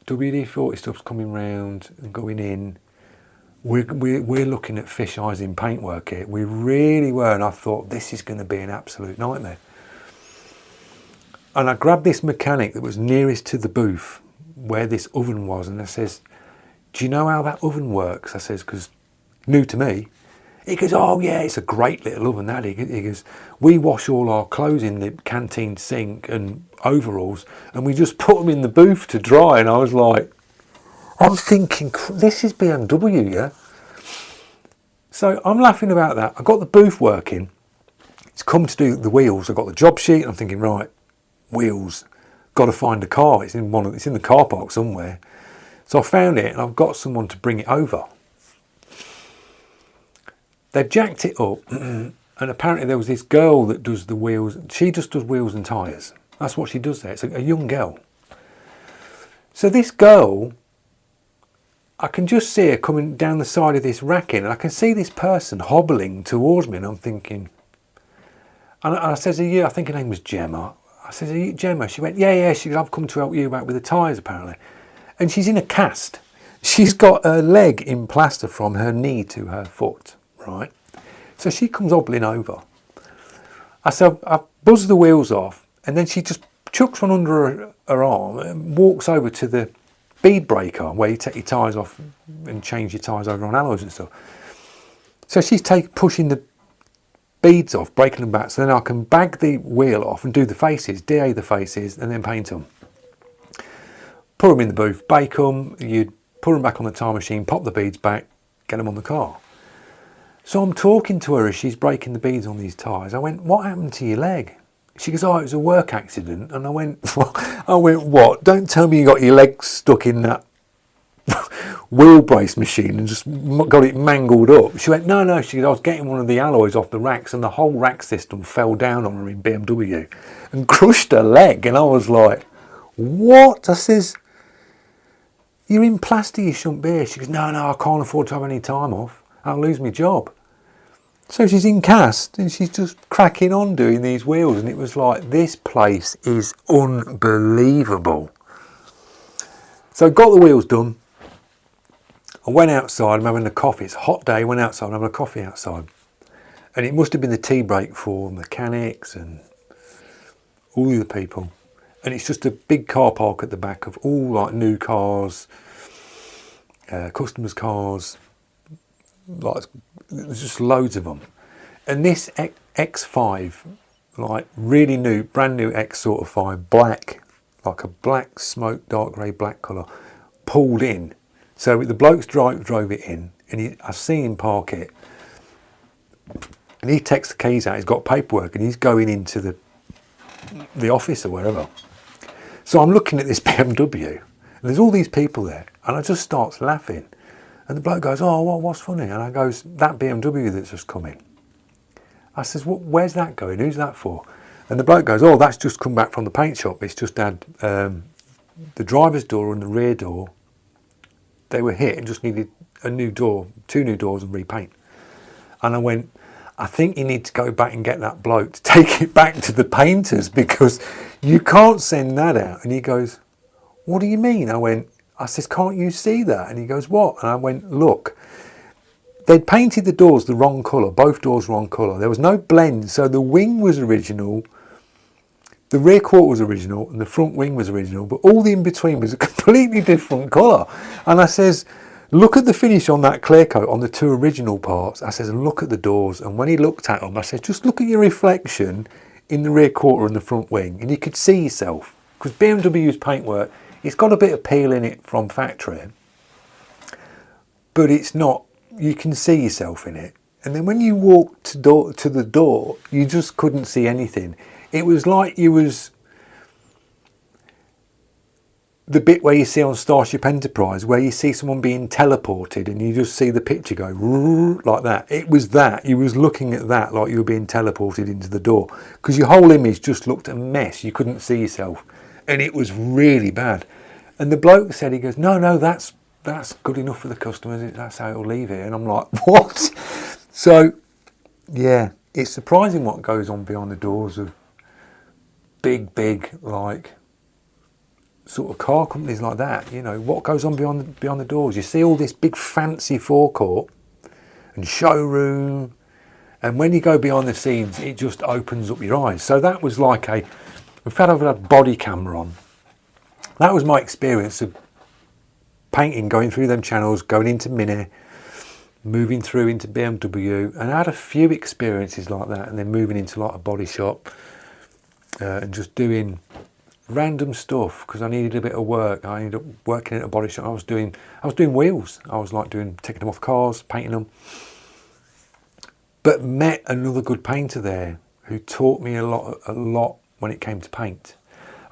WD-40 stuff's coming round and going in. We're looking at fish eyes in paintwork here. We really were, and I thought this is going to be an absolute nightmare. And I grabbed this mechanic that was nearest to the booth where this oven was, and I says, do you know how that oven works? I says, because new to me. He goes, oh yeah, it's a great little oven that. He goes, we wash all our clothes in the canteen sink and overalls, and we just put them in the booth to dry. And I was like, I'm thinking, this is BMW, yeah? So I'm laughing about that. I got the booth working. It's come to do the wheels. I got the job sheet. I'm thinking, right, wheels. Got to find a car. It's in the car park somewhere. So I found it, and I've got someone to bring it over. They've jacked it up, and apparently there was this girl that does the wheels. She just does wheels and tyres. That's what she does there. It's a young girl. So this girl, I can just see her coming down the side of this racking, and I can see this person hobbling towards me, and I'm thinking, and I says, are you, I think her name was Gemma. I says, are you Gemma? She went, yeah. She goes, I've come to help you out with the tyres, apparently. And she's in a cast. She's got her leg in plaster from her knee to her foot, right? So she comes hobbling over. I said, I buzz the wheels off, and then she just chucks one under her arm and walks over to the bead breaker where you take your tyres off and change your tyres over on alloys and stuff. So she's pushing the beads off, breaking them back, so then I can bag the wheel off and do the faces, DA the faces, and then paint them. Put them in the booth, bake them, you'd put them back on the tire machine, pop the beads back, get them on the car. So I'm talking to her as she's breaking the beads on these tyres. I went, what happened to your leg? She goes, oh, it was a work accident. And I went, what? Don't tell me you got your leg stuck in that wheel brace machine and just got it mangled up. She went, no. She goes, I was getting one of the alloys off the racks, and the whole rack system fell down on her in BMW and crushed her leg. And I was like, what? I says, you're in plaster, you shouldn't be here. She goes, no, I can't afford to have any time off. I'll lose my job. So she's in cast, and she's just cracking on doing these wheels, and it was like, this place is unbelievable. So got the wheels done. I went outside, I'm having a coffee. It's a hot day, went outside, I'm having a coffee outside. And it must have been the tea break for mechanics and all the other people. And it's just a big car park at the back of all like new cars, customers' cars, like there's just loads of them. And this X5, like really new, brand new X sort of 5, black, like a black smoke, dark grey, black colour, pulled in. So the blokes drove it in, and I've seen him park it, and he takes the keys out, he's got paperwork, and he's going into the office or wherever. So I'm looking at this BMW, and there's all these people there, and I just start laughing. And the bloke goes, oh, what's funny? And I goes, that BMW that's just come in. I says, where's that going? Who's that for? And the bloke goes, oh, that's just come back from the paint shop. It's just had the driver's door and the rear door. They were hit and just needed a new door, 2 new doors and repaint. And I went, I think you need to go back and get that bloke to take it back to the painters, because you can't send that out. And he goes, what do you mean? I says, can't you see that? And he goes, what? And I went, look, they'd painted the doors the wrong colour, both doors wrong colour. There was no blend, so the wing was original, the rear quarter was original, and the front wing was original, but all the in-between was a completely different colour. And I says, look at the finish on that clear coat on the 2 original parts. I says, and look at the doors. And when he looked at them, I said, just look at your reflection in the rear quarter and the front wing, and you could see yourself, because BMW's paintwork, it's got a bit of peel in it from factory, but it's not, you can see yourself in it. And then when you walked to the door, you just couldn't see anything. It was like you was the bit where you see on Starship Enterprise, where you see someone being teleported and you just see the picture go like that. It was that. You was looking at that like you were being teleported into the door, because your whole image just looked a mess. You couldn't see yourself, and it was really bad. And the bloke said, he goes, no, that's good enough for the customers. That's how it'll leave it. And I'm like, what? So, yeah, it's surprising what goes on behind the doors of big, like, sort of car companies like that. You know, what goes on beyond the doors. You see all this big fancy forecourt and showroom, and when you go behind the scenes, it just opens up your eyes. So that was like in fact, I've had body camera on. That was my experience of painting, going through them channels, going into Mini, moving through into BMW, and I had a few experiences like that, and then moving into like a body shop and just doing random stuff because I needed a bit of work. I ended up working at a body shop. I was doing wheels. I was like taking them off cars, painting them. But met another good painter there who taught me a lot when it came to paint.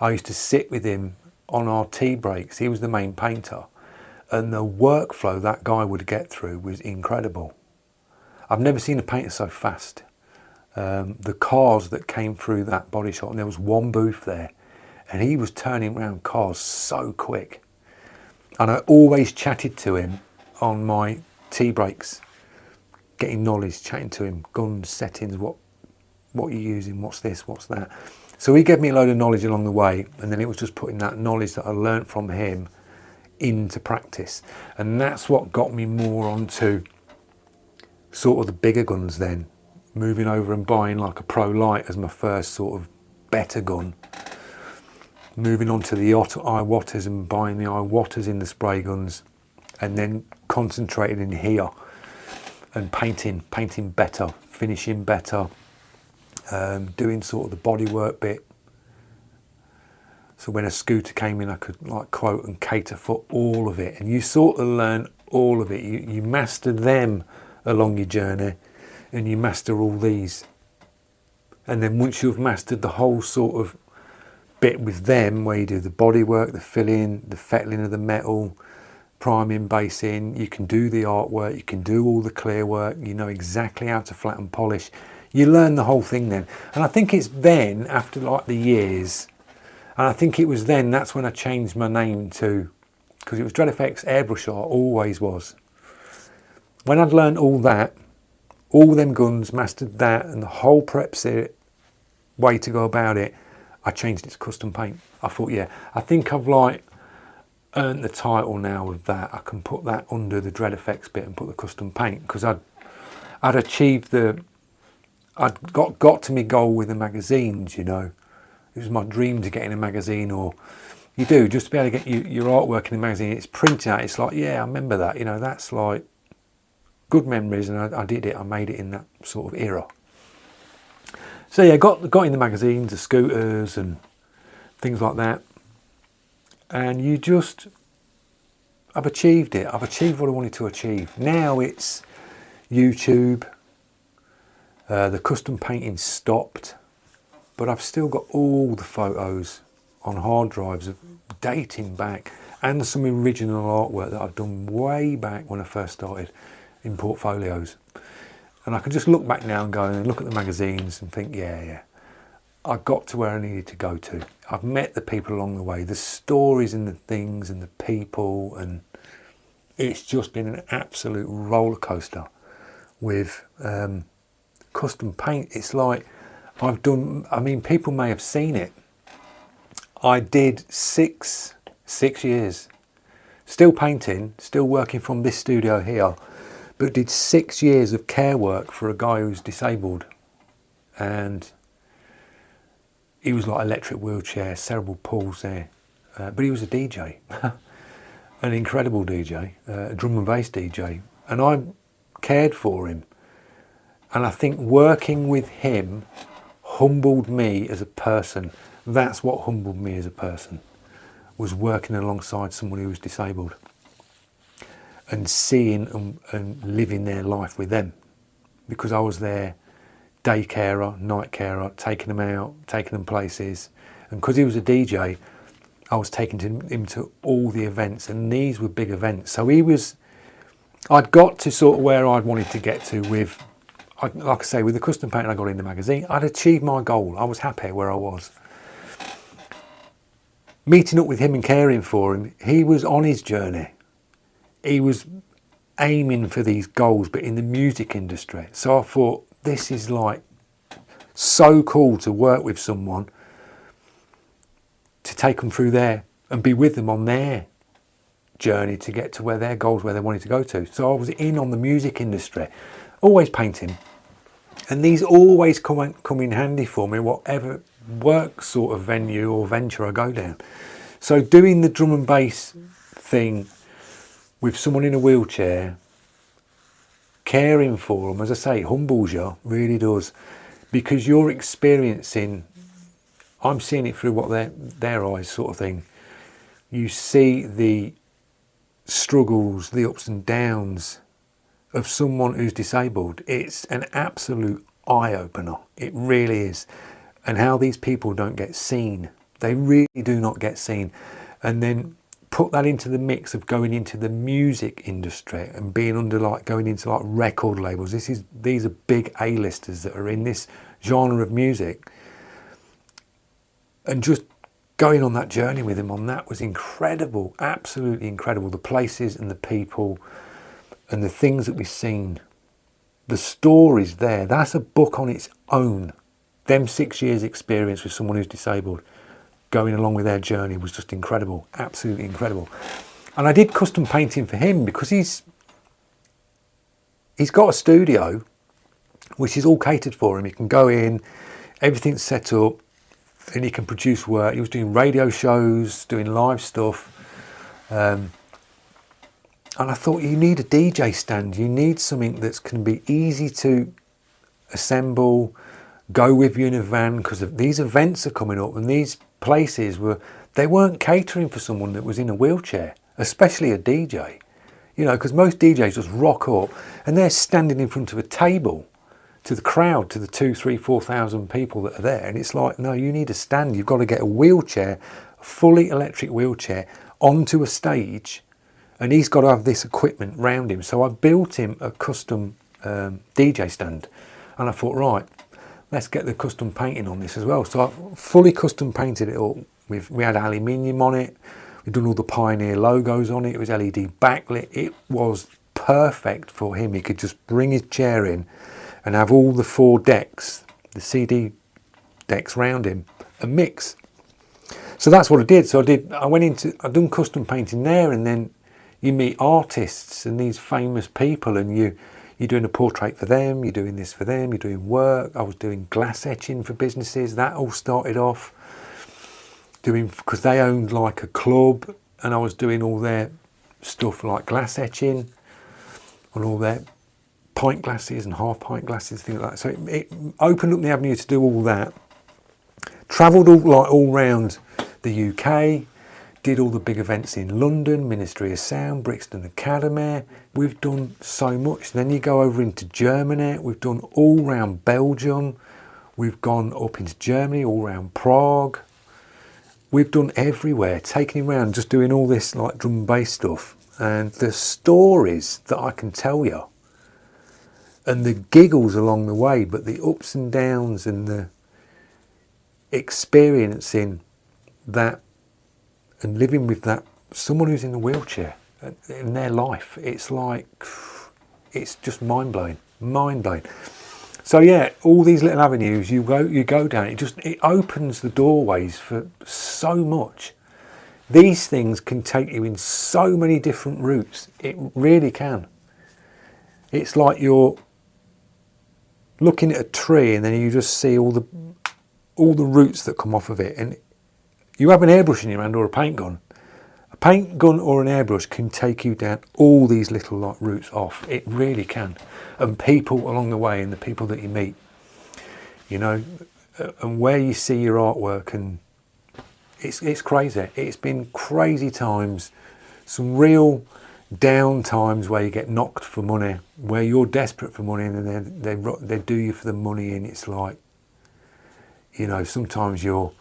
I used to sit with him on our tea breaks. He was the main painter, and the workflow that guy would get through was incredible. I've never seen a painter so fast. The cars that came through that body shop, and there was one booth there, and he was turning around cars so quick. And I always chatted to him on my tea breaks, getting knowledge, chatting to him, guns, settings, what you're using, what's this, what's that. So he gave me a load of knowledge along the way, and then it was just putting that knowledge that I learnt from him into practice. And that's what got me more onto sort of the bigger guns then, moving over and buying like a Pro Light as my first sort of better gun. Moving on to the Iwaters and buying the Iwaters in the spray guns, and then concentrating in here and painting better, finishing better, doing sort of the bodywork bit. So when a scooter came in, I could like quote and cater for all of it, and you sort of learn all of it. You master them along your journey, and you master all these. And then once you've mastered the whole sort of bit with them, where you do the bodywork, the filling, the fettling of the metal, priming, basing, you can do the artwork, you can do all the clear work, you know exactly how to flatten, polish. You learn the whole thing then. And I think it's then, after like the years, and I think it was then, that's when I changed my name to, because it was DreadFX Airbrush Art, always was. When I'd learned all that, all them guns, mastered that, and the whole prep way to go about it, I changed it to custom paint. I thought, yeah, I think I've like earned the title now of that. I can put that under the DreadFX bit and put the custom paint, because I'd achieved I'd got to my goal with the magazines, you know. It was my dream to get in a magazine, or you do, just to be able to get your artwork in a magazine. It's printed out, it's like, yeah, I remember that, you know, that's like good memories, and I did it, I made it in that sort of era. So yeah, got in the magazines, the scooters and things like that, and I've achieved it. I've achieved what I wanted to achieve. Now it's YouTube. The custom painting stopped, but I've still got all the photos on hard drives of dating back, and some original artwork that I've done way back when I first started in portfolios. And I can just look back now and go and look at the magazines and think, yeah, I got to where I needed to go to. I've met the people along the way, the stories and the things and the people, and it's just been an absolute roller coaster with custom paint. It's like I've done, I mean, people may have seen it. I did six years, still painting, still working from this studio here, but did 6 years of care work for a guy who's disabled, and he was like electric wheelchair, cerebral palsy, but he was a DJ, an incredible DJ, a drum and bass DJ, and I cared for him. And I think working with him humbled me as a person. That's what humbled me as a person, was working alongside someone who was disabled and seeing and living their life with them, because I was their day carer, night carer, taking them out, taking them places. And because he was a DJ, I was taking him to all the events, and these were big events. So I'd got to sort of where I'd wanted to get to with, like I say, with the custom painting I got in the magazine. I'd achieved my goal. I was happy where I was. Meeting up with him and caring for him, he was on his journey. He was aiming for these goals, but in the music industry. So I thought, this is like so cool to work with someone, to take them through there and be with them on their journey to get to where their goals, where they wanted to go to. So I was in on the music industry, always painting. And these always come in handy for me, whatever work sort of venue or venture I go down. So doing the drum and bass thing with someone in a wheelchair, caring for them, as I say, humbles you, really does, because you're experiencing, I'm seeing it through what their eyes sort of thing. You see the struggles, the ups and downs of someone who's disabled. It's an absolute eye-opener. It really is. And how these people don't get seen. They really do not get seen. And then put that into the mix of going into the music industry and being under going into record labels. These are big A-listers that are in this genre of music. And just going on that journey with him on that was incredible, absolutely incredible. The places and the people and the things that we've seen, the stories there, that's a book on its own. Them 6 years experience with someone who's disabled, going along with their journey, was just incredible, absolutely incredible. And I did custom painting for him because he's got a studio which is all catered for him. He can go in, everything's set up, and he can produce work. He was doing radio shows, doing live stuff. And I thought, you need a DJ stand. You need something that can be easy to assemble, go with you in a van, because these events are coming up, and these places they weren't catering for someone that was in a wheelchair, especially a DJ. You know, because most DJs just rock up and they're standing in front of a table to the crowd, to the 2,000, 3,000, 4,000 people that are there. And it's like, no, you need a stand. You've got to get a wheelchair, a fully electric wheelchair, onto a stage, and he's got to have this equipment round him. So I built him a custom DJ stand, and I thought, right, let's get the custom painting on this as well. So I fully custom painted it all. We had aluminium on it. We'd done all the Pioneer logos on it. It was LED backlit. It was perfect for him. He could just bring his chair in and have all the 4 decks, the CD decks round him, and mix. So that's what I did. So I'd done custom painting there, and then you meet artists and these famous people, and you're doing a portrait for them, you're doing this for them, you're doing work. I was doing glass etching for businesses. That all started off because they owned like a club, and I was doing all their stuff like glass etching on all their pint glasses and half pint glasses, things like that. So it opened up the avenue to do all that. Travelled all round the UK, did all the big events in London, Ministry of Sound, Brixton Academy. We've done so much. Then you go over into Germany. We've done all round Belgium. We've gone up into Germany, all round Prague. We've done everywhere, taking him around, just doing all this like drum and bass stuff. And the stories that I can tell you, and the giggles along the way, but the ups and downs and the experiencing that and living with that, someone who's in a wheelchair in their life, it's like, it's just mind-blowing, mind-blowing. So yeah, all these little avenues you go down, it opens the doorways for so much. These things can take you in so many different routes. It really can. It's like you're looking at a tree and then you just see all the roots that come off of it. And you have an airbrush in your hand or a paint gun. A paint gun or an airbrush can take you down all these little like roots off. It really can. And people along the way, and the people that you meet, you know, and where you see your artwork, and it's crazy. It's been crazy times, some real down times where you get knocked for money, where you're desperate for money, and then they do you for the money, and it's like, you know, sometimes you're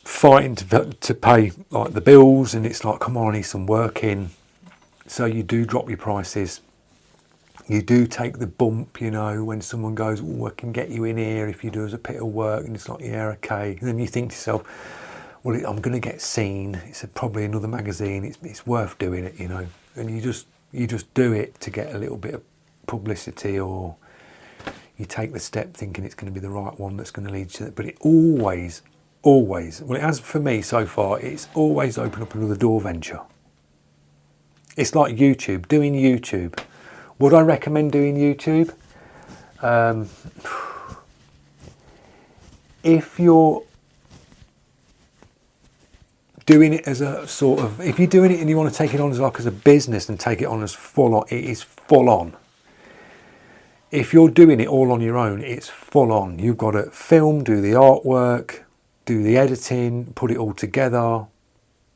fighting to pay like the bills, and it's like, come on, I need some work in. So you do drop your prices. You do take the bump, you know, when someone goes, oh, I can get you in here if you do as a bit of work, and it's like, yeah, okay. And then you think to yourself, well, I'm going to get seen. It's probably another magazine. It's worth doing it, you know. And you just do it to get a little bit of publicity, or you take the step thinking it's going to be the right one that's going to lead to it. But it always, well, it has for me so far, it's always opened up another door venture. It's like YouTube, doing YouTube. Would I recommend doing YouTube? If you're doing it as a sort of, if you're doing it and you want to take it on as like as a business and take it on as full on, it is full on. If you're doing it all on your own, it's full on. You've got to film, do the artwork, do the editing, put it all together,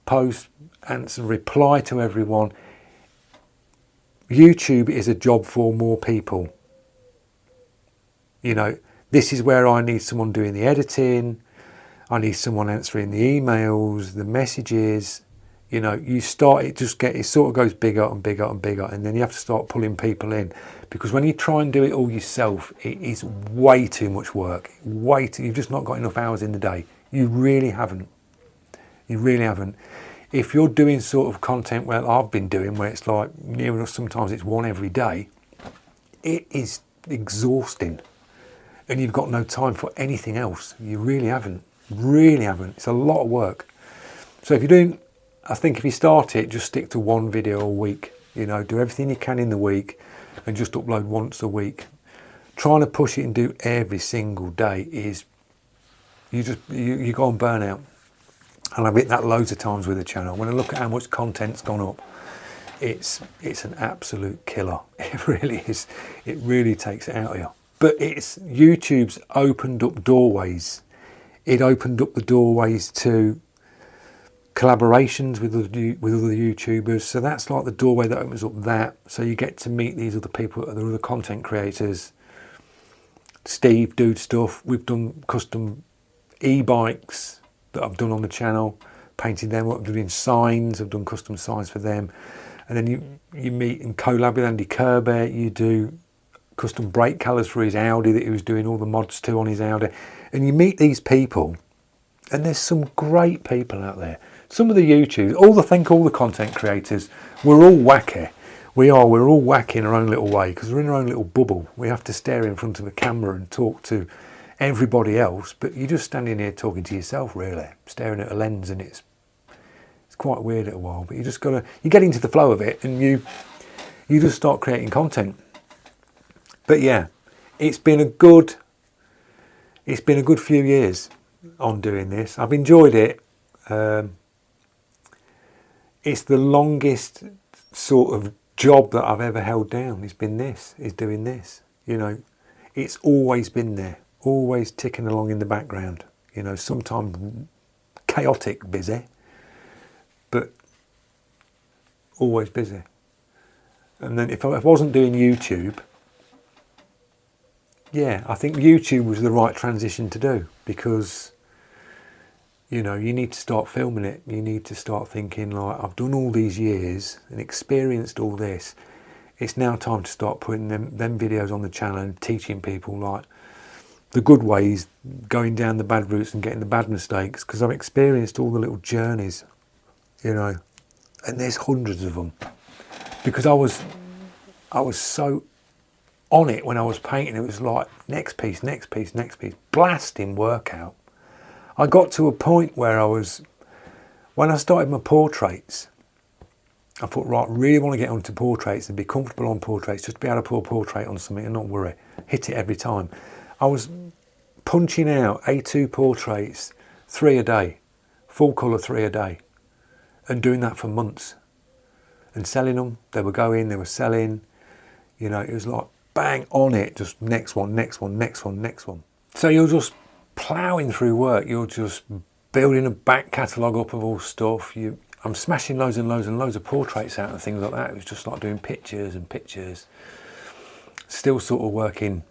post, answer, reply to everyone. YouTube is a job for more people. You know, this is where I need someone doing the editing. I need someone answering the emails, the messages. You know, you start, it sort of goes bigger and bigger and bigger, and then you have to start pulling people in, because when you try and do it all yourself, it is way too much work. You've just not got enough hours in the day. You really haven't. You really haven't. If you're doing sort of content where I've been doing, where it's like near enough, sometimes it's one every day, it is exhausting, and you've got no time for anything else. You really haven't. Really haven't. It's a lot of work. So if you're doing, I think if you start it, just stick to one video a week. You know, do everything you can in the week, and just upload once a week. Trying to push it and do every single day is, you go on burnout. And I've hit that loads of times with the channel. When I look at how much content's gone up, it's an absolute killer. It really is. It really takes it out of you. But YouTube's opened up doorways. It opened up the doorways to collaborations with other YouTubers. So that's like the doorway that opens up that. So you get to meet these other people, the other content creators. Steve, Dude Stuff. We've done custom e-bikes that I've done on the channel, painted them up, doing signs. I've done custom signs for them. And then you meet and collab with Andy Kirby. You do custom brake colours for his Audi that he was doing all the mods to on his Audi. And you meet these people, and there's some great people out there. Some of the YouTubers, all the content creators, we're all wacky. We're all wacky in our own little way, because we're in our own little bubble. We have to stare in front of a camera and talk to everybody else, but you're just standing here talking to yourself, really, staring at a lens, and it's quite weird at a while. But you get into the flow of it, and you just start creating content. But yeah, it's been a good few years on doing this. I've enjoyed it. It's the longest sort of job that I've ever held down. Is doing this. You know, it's always been there, always ticking along in the background. You know, sometimes chaotic busy, but always busy. And then if I wasn't doing YouTube, yeah, I think YouTube was the right transition to do, because, you know, you need to start filming it. You need to start thinking, like, I've done all these years and experienced all this. It's now time to start putting them videos on the channel and teaching people, like, the good ways, going down the bad routes and getting the bad mistakes, because I've experienced all the little journeys, you know, and there's hundreds of them. Because I was so on it when I was painting. It was like next piece, blasting work out. I got to a point where when I started my portraits, I thought, right, really want to get onto portraits and be comfortable on portraits, just be able to put a portrait on something and not worry, hit it every time. I was punching out A2 portraits 3 a day, full colour 3 a day, and doing that for months and selling them. They were selling, you know, it was like bang on it, just next one. So you're just ploughing through work. You're just building a back catalogue up of all stuff. I'm smashing loads and loads and loads of portraits out and things like that. It was just like doing pictures and pictures. Still sort of working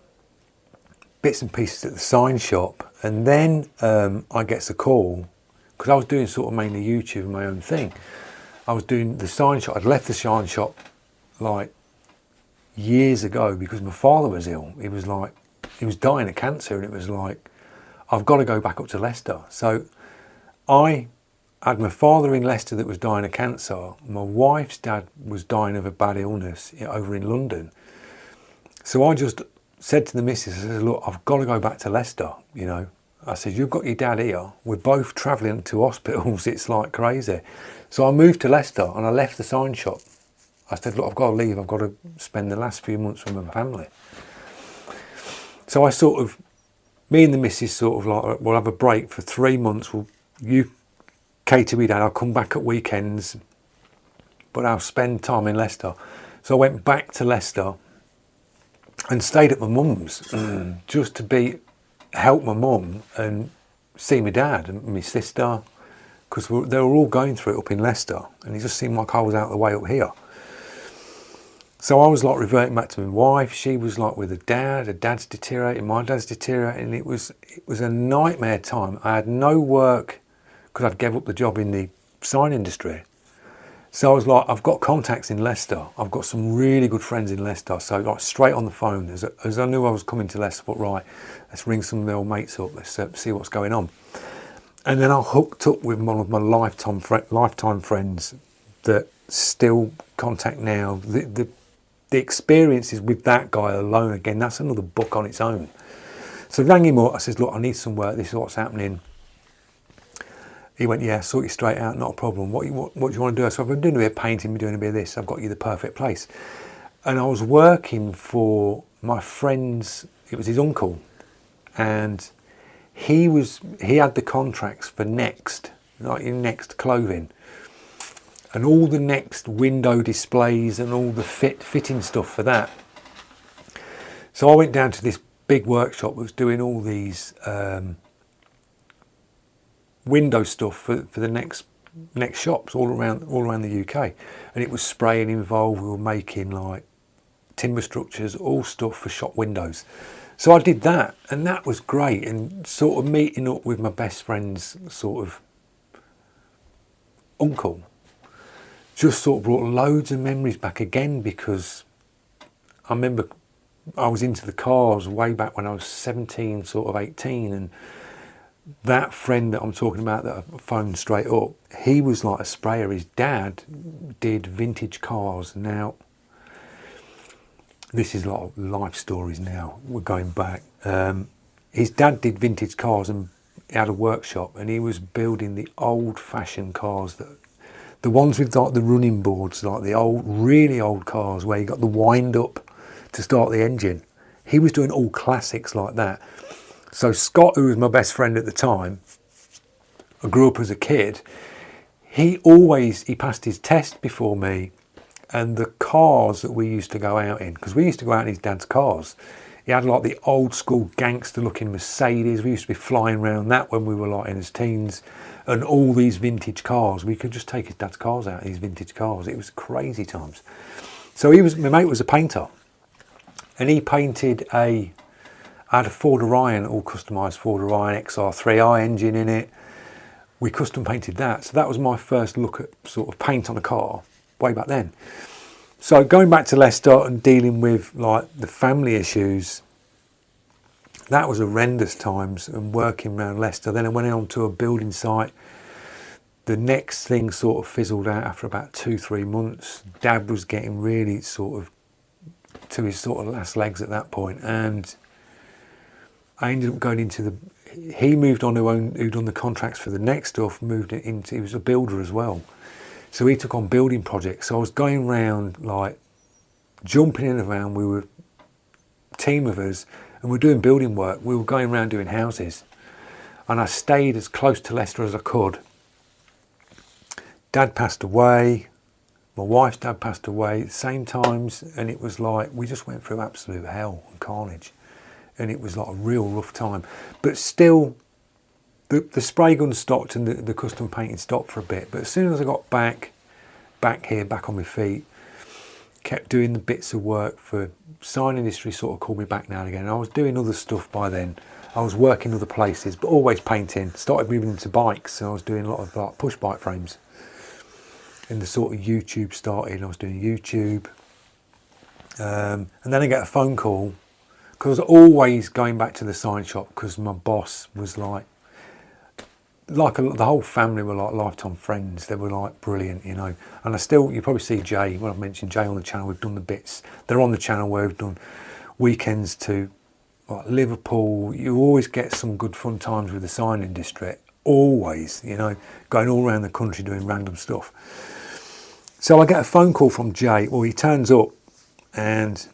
bits and pieces at the sign shop. And then I get a call, because I was doing sort of mainly YouTube and my own thing. I was doing the sign shop. I'd left the sign shop like years ago because my father was ill. He was dying of cancer, and it was like, I've got to go back up to Leicester. So I had my father in Leicester that was dying of cancer. My wife's dad was dying of a bad illness over in London. So I just said to the missus, I said, look, I've got to go back to Leicester, you know. I said, you've got your dad here. We're both travelling to hospitals. It's like crazy. So I moved to Leicester and I left the sign shop. I said, look, I've got to leave. I've got to spend the last few months with my family. So I sort of, me and the missus sort of like, we'll have a break for 3 months. You cater me, Dad. I'll come back at weekends, but I'll spend time in Leicester. So I went back to Leicester and stayed at my mum's just to help my mum and see my dad and my sister, because they were all going through it up in Leicester, and it just seemed like I was out of the way up here. So I was like reverting back to my wife. She was like with her dad's deteriorating, my dad's deteriorating. It was a nightmare time. I had no work because I'd gave up the job in the sign industry. So I was like, I've got contacts in Leicester. I've got some really good friends in Leicester. So like straight on the phone, as I knew I was coming to Leicester, I thought, right, let's ring some of the old mates up. Let's see what's going on. And then I hooked up with one of my lifetime friends that still contact now. The experiences with that guy alone, again, that's another book on its own. So I rang him up. I said, look, I need some work. This is what's happening. He went, yeah, sort you straight out, not a problem. What do you want to do? So I've been doing a bit of painting, been doing a bit of this. I've got you the perfect place. And I was working for my friend's, it was his uncle. And he had the contracts for Next, like in Next clothing. And all the Next window displays and all the fitting stuff for that. So I went down to this big workshop that was doing all these window stuff for the next shops all around the UK, and it was spraying involved. We were making like timber structures, all stuff for shop windows. So I did that, and that was great. And sort of meeting up with my best friend's sort of uncle just sort of brought loads of memories back again, because I remember I was into the cars way back when I was 17, sort of 18, and that friend that I'm talking about that I phoned straight up, he was like a sprayer. His dad did vintage cars. Now, this is a lot of life stories now, we're going back. His dad did vintage cars and he had a workshop, and he was building the old-fashioned cars, the ones with like the running boards, like the old, really old cars where you got the wind up to start the engine. He was doing all classics like that. So Scott, who was my best friend at the time, I grew up as a kid, he passed his test before me. And the cars that we used to go out in, because we used to go out in his dad's cars, he had like the old school gangster looking Mercedes. We used to be flying around that when we were like in his teens, and all these vintage cars. We could just take his dad's cars out, these vintage cars. It was crazy times. So my mate was a painter, and he painted I had a Ford Orion, all customised Ford Orion XR3i engine in it. We custom painted that. So that was my first look at sort of paint on a car way back then. So going back to Leicester and dealing with like the family issues, that was horrendous times, and working around Leicester. Then I went on to a building site. The next thing sort of fizzled out after about 2-3 months. Dad was getting really sort of to his sort of last legs at that point, and I ended up going into he moved on who done the contracts for the next stuff, he was a builder as well. So he took on building projects. So I was going around like jumping in and around. We were a team of us, and we were doing building work. We were going around doing houses, and I stayed as close to Leicester as I could. Dad passed away. My wife's dad passed away at the same times, and it was like we just went through absolute hell and carnage. and it was like a real rough time. But still, the spray gun stopped and the custom painting stopped for a bit. But as soon as I got back here, back on my feet, kept doing the bits of work for sign industry, sort of called me back now and again. I was doing other stuff by then. I was working other places, but always painting. Started moving into bikes, and I was doing a lot of like push bike frames. And the sort of YouTube started. I was doing YouTube, and then I get a phone call because I was always going back to the sign shop because my boss was like the whole family were like lifetime friends. They were like brilliant, you know. And you probably see Jay, when I've mentioned Jay on the channel, we've done the bits. They're on the channel where we've done weekends to like Liverpool. You always get some good fun times with the sign industry. Always, you know, going all around the country doing random stuff. So I get a phone call from Jay. Well, he turns up and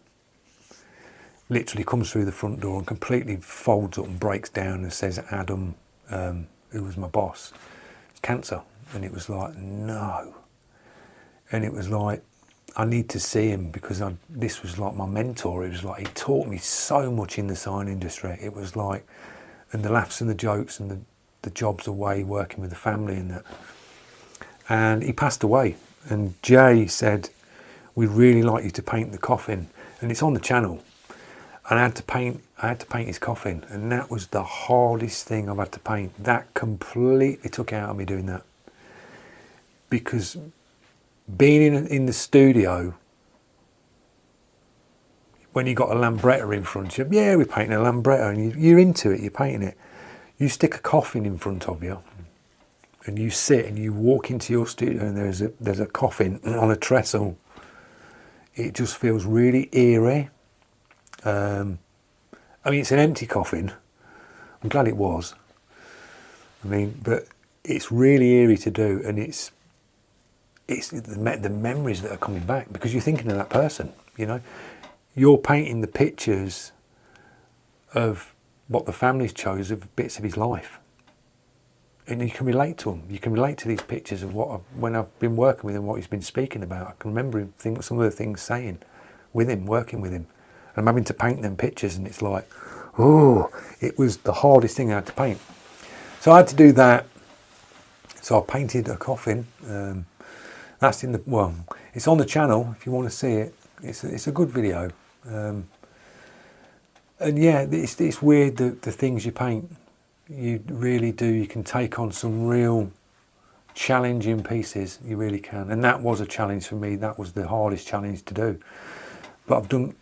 literally comes through the front door and completely folds up and breaks down and says, Adam, who was my boss, cancer. And it was like, no. And it was like, I need to see him because this was like my mentor. It was like, he taught me so much in the sign industry. It was like, and the laughs and the jokes and the jobs away, working with the family and that. And he passed away. And Jay said, we'd really like you to paint the coffin. And it's on the channel. And I had to paint his coffin, and that was the hardest thing I've had to paint. That completely took out of me doing that, because being in the studio, when you got a Lambretta in front of you, yeah, we're painting a Lambretta, and you're into it, you're painting it. You stick a coffin in front of you, and you sit and you walk into your studio, and there's a coffin on a trestle. It just feels really eerie. I mean, it's an empty coffin. I'm glad it was. I mean, but it's really eerie to do, and it's the memories that are coming back because you're thinking of that person. You know, you're painting the pictures of what the family's chose of bits of his life, and you can relate to them. You can relate to these pictures of when I've been working with him, what he's been speaking about. I can remember him some of the things saying with him, working with him. I'm having to paint them pictures, and it's like, oh, it was the hardest thing I had to paint. So I had to do that. So I painted a coffin. That's it's on the channel if you want to see it. It's a good video. And yeah, it's weird the things you paint. You really do. You can take on some real challenging pieces. You really can. And that was a challenge for me. That was the hardest challenge to do. But I've done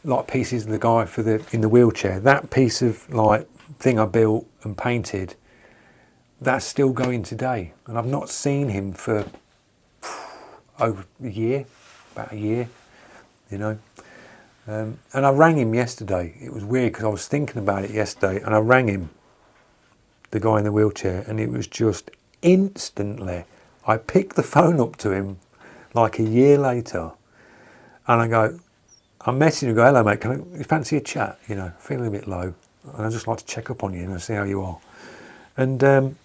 like pieces of the guy in the wheelchair. That piece of like thing I built and painted, that's still going today. And I've not seen him for over a year, about a year, you know. And I rang him yesterday. It was weird because I was thinking about it yesterday, and I rang him, the guy in the wheelchair, and it was just instantly. I picked the phone up to him like a year later, and I messaged him and go, hello mate, you fancy a chat? You know, feeling a bit low, and I'd just like to check up on you and see how you are. And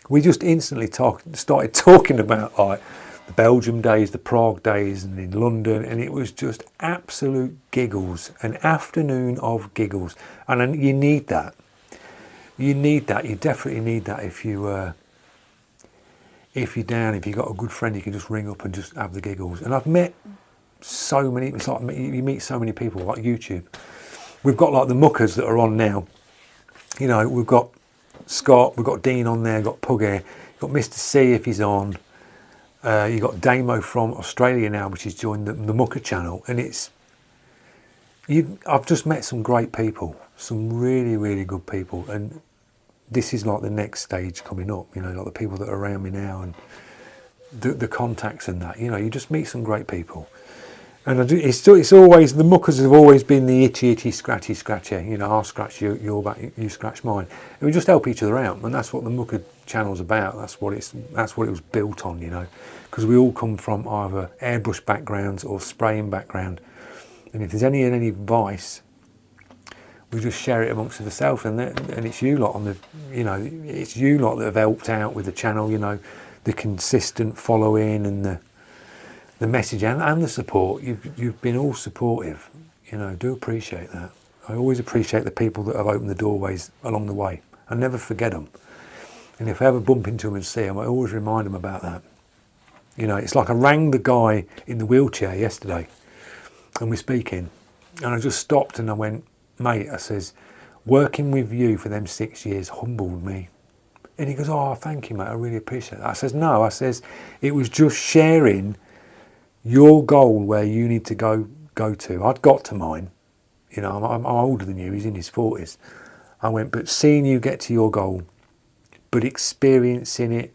we just instantly started talking about like the Belgium days, the Prague days, and in London, and it was just absolute giggles, an afternoon of giggles. And you need that. You need that. You definitely need that if you're down. If you've got a good friend, you can just ring up and just have the giggles. And I've met so many. It's like you meet so many people like YouTube. We've got like the muckers that are on now. You know, we've got Scott, we've got Dean on there, we've got Puggy, you've got Mr. C if he's on. You've got Damo from Australia now, which has joined the Mucker channel, and I've just met some great people, some really, really good people, and this is like the next stage coming up. You know, like the people that are around me now and the contacts and that. You know, you just meet some great people. And it's always, the muckers have always been the itchy, scratchy. You know, I'll scratch your back, you scratch mine. And we just help each other out, and that's what the mucker channel's about. That's what it was built on, you know, because we all come from either airbrush backgrounds or spraying background. And if there's any advice, we just share it amongst ourselves, and it's you lot it's you lot that have helped out with the channel, you know, the consistent following and the message and the support. You've been all supportive, you know. Do appreciate that. I always appreciate the people that have opened the doorways along the way. I never forget them. And if I ever bump into them and see them, I always remind them about that. You know, it's like I rang the guy in the wheelchair yesterday and we're speaking, and I just stopped and I went, mate, I says, working with you for them 6 years humbled me. And he goes, oh, thank you, mate, I really appreciate that. I says, no, I says, it was just sharing your goal where you need to go to. I'd got to mine. You know, I'm older than you, he's in his 40s. I went, but seeing you get to your goal, but experiencing it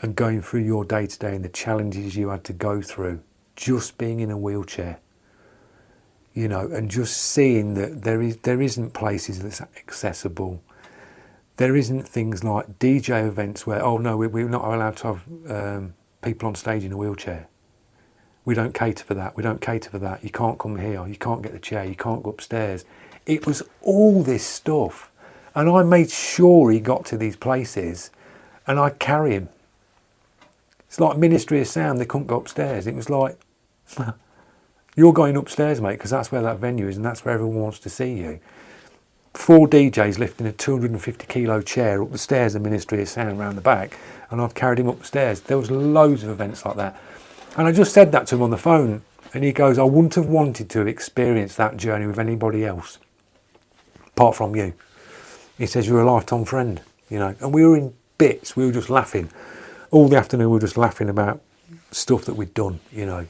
and going through your day-to-day and the challenges you had to go through, just being in a wheelchair, you know, and just seeing that there isn't places that's accessible. There isn't things like DJ events where, oh no, we're not allowed to have people on stage in a wheelchair. We don't cater for that. We don't cater for that. You can't come here. You can't get the chair. You can't go upstairs. It was all this stuff. And I made sure he got to these places and I'd carry him. It's like Ministry of Sound. They couldn't go upstairs. It was like, you're going upstairs, mate, because that's where that venue is and that's where everyone wants to see you. 4 DJs lifting a 250 kilo chair up the stairs of Ministry of Sound round the back, and I've carried him up the stairs. There was loads of events like that. And I just said that to him on the phone, and he goes, I wouldn't have wanted to have experienced that journey with anybody else, apart from you. He says, you're a lifetime friend, you know. And we were in bits, we were just laughing. All the afternoon we were just laughing about stuff that we'd done, you know.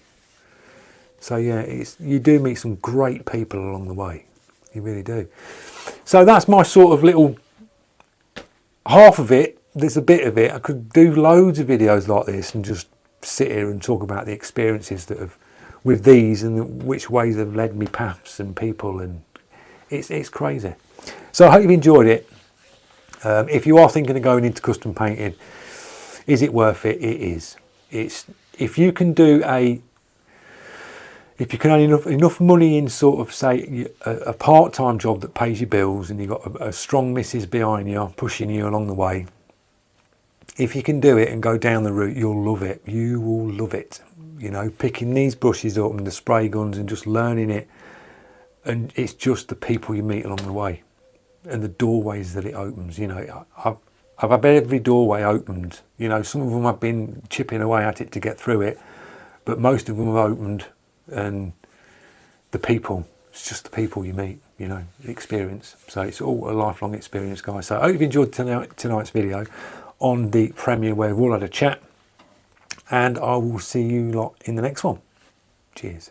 So yeah, you do meet some great people along the way. You really do. So that's my sort of little half of it. There's a bit of it. I could do loads of videos like this and just sit here and talk about the experiences that have with these and which ways have led me paths and people, and it's crazy. So I hope you've enjoyed it. If you are thinking of going into custom painting, is it worth it? It is. If you can earn enough money in sort of say a part-time job that pays your bills and you've got a strong missus behind you pushing you along the way, if you can do it and go down the route, you'll love it. You will love it. You know, picking these brushes up and the spray guns and just learning it. And it's just the people you meet along the way and the doorways that it opens. You know, I've had every doorway opened. You know, some of them I've been chipping away at it to get through it, but most of them have opened. And the people, it's just the people you meet, you know, the experience. So it's all a lifelong experience, guys. So I hope you enjoyed tonight's video on the premiere where we've all had a chat, and I will see you lot in the next one. Cheers.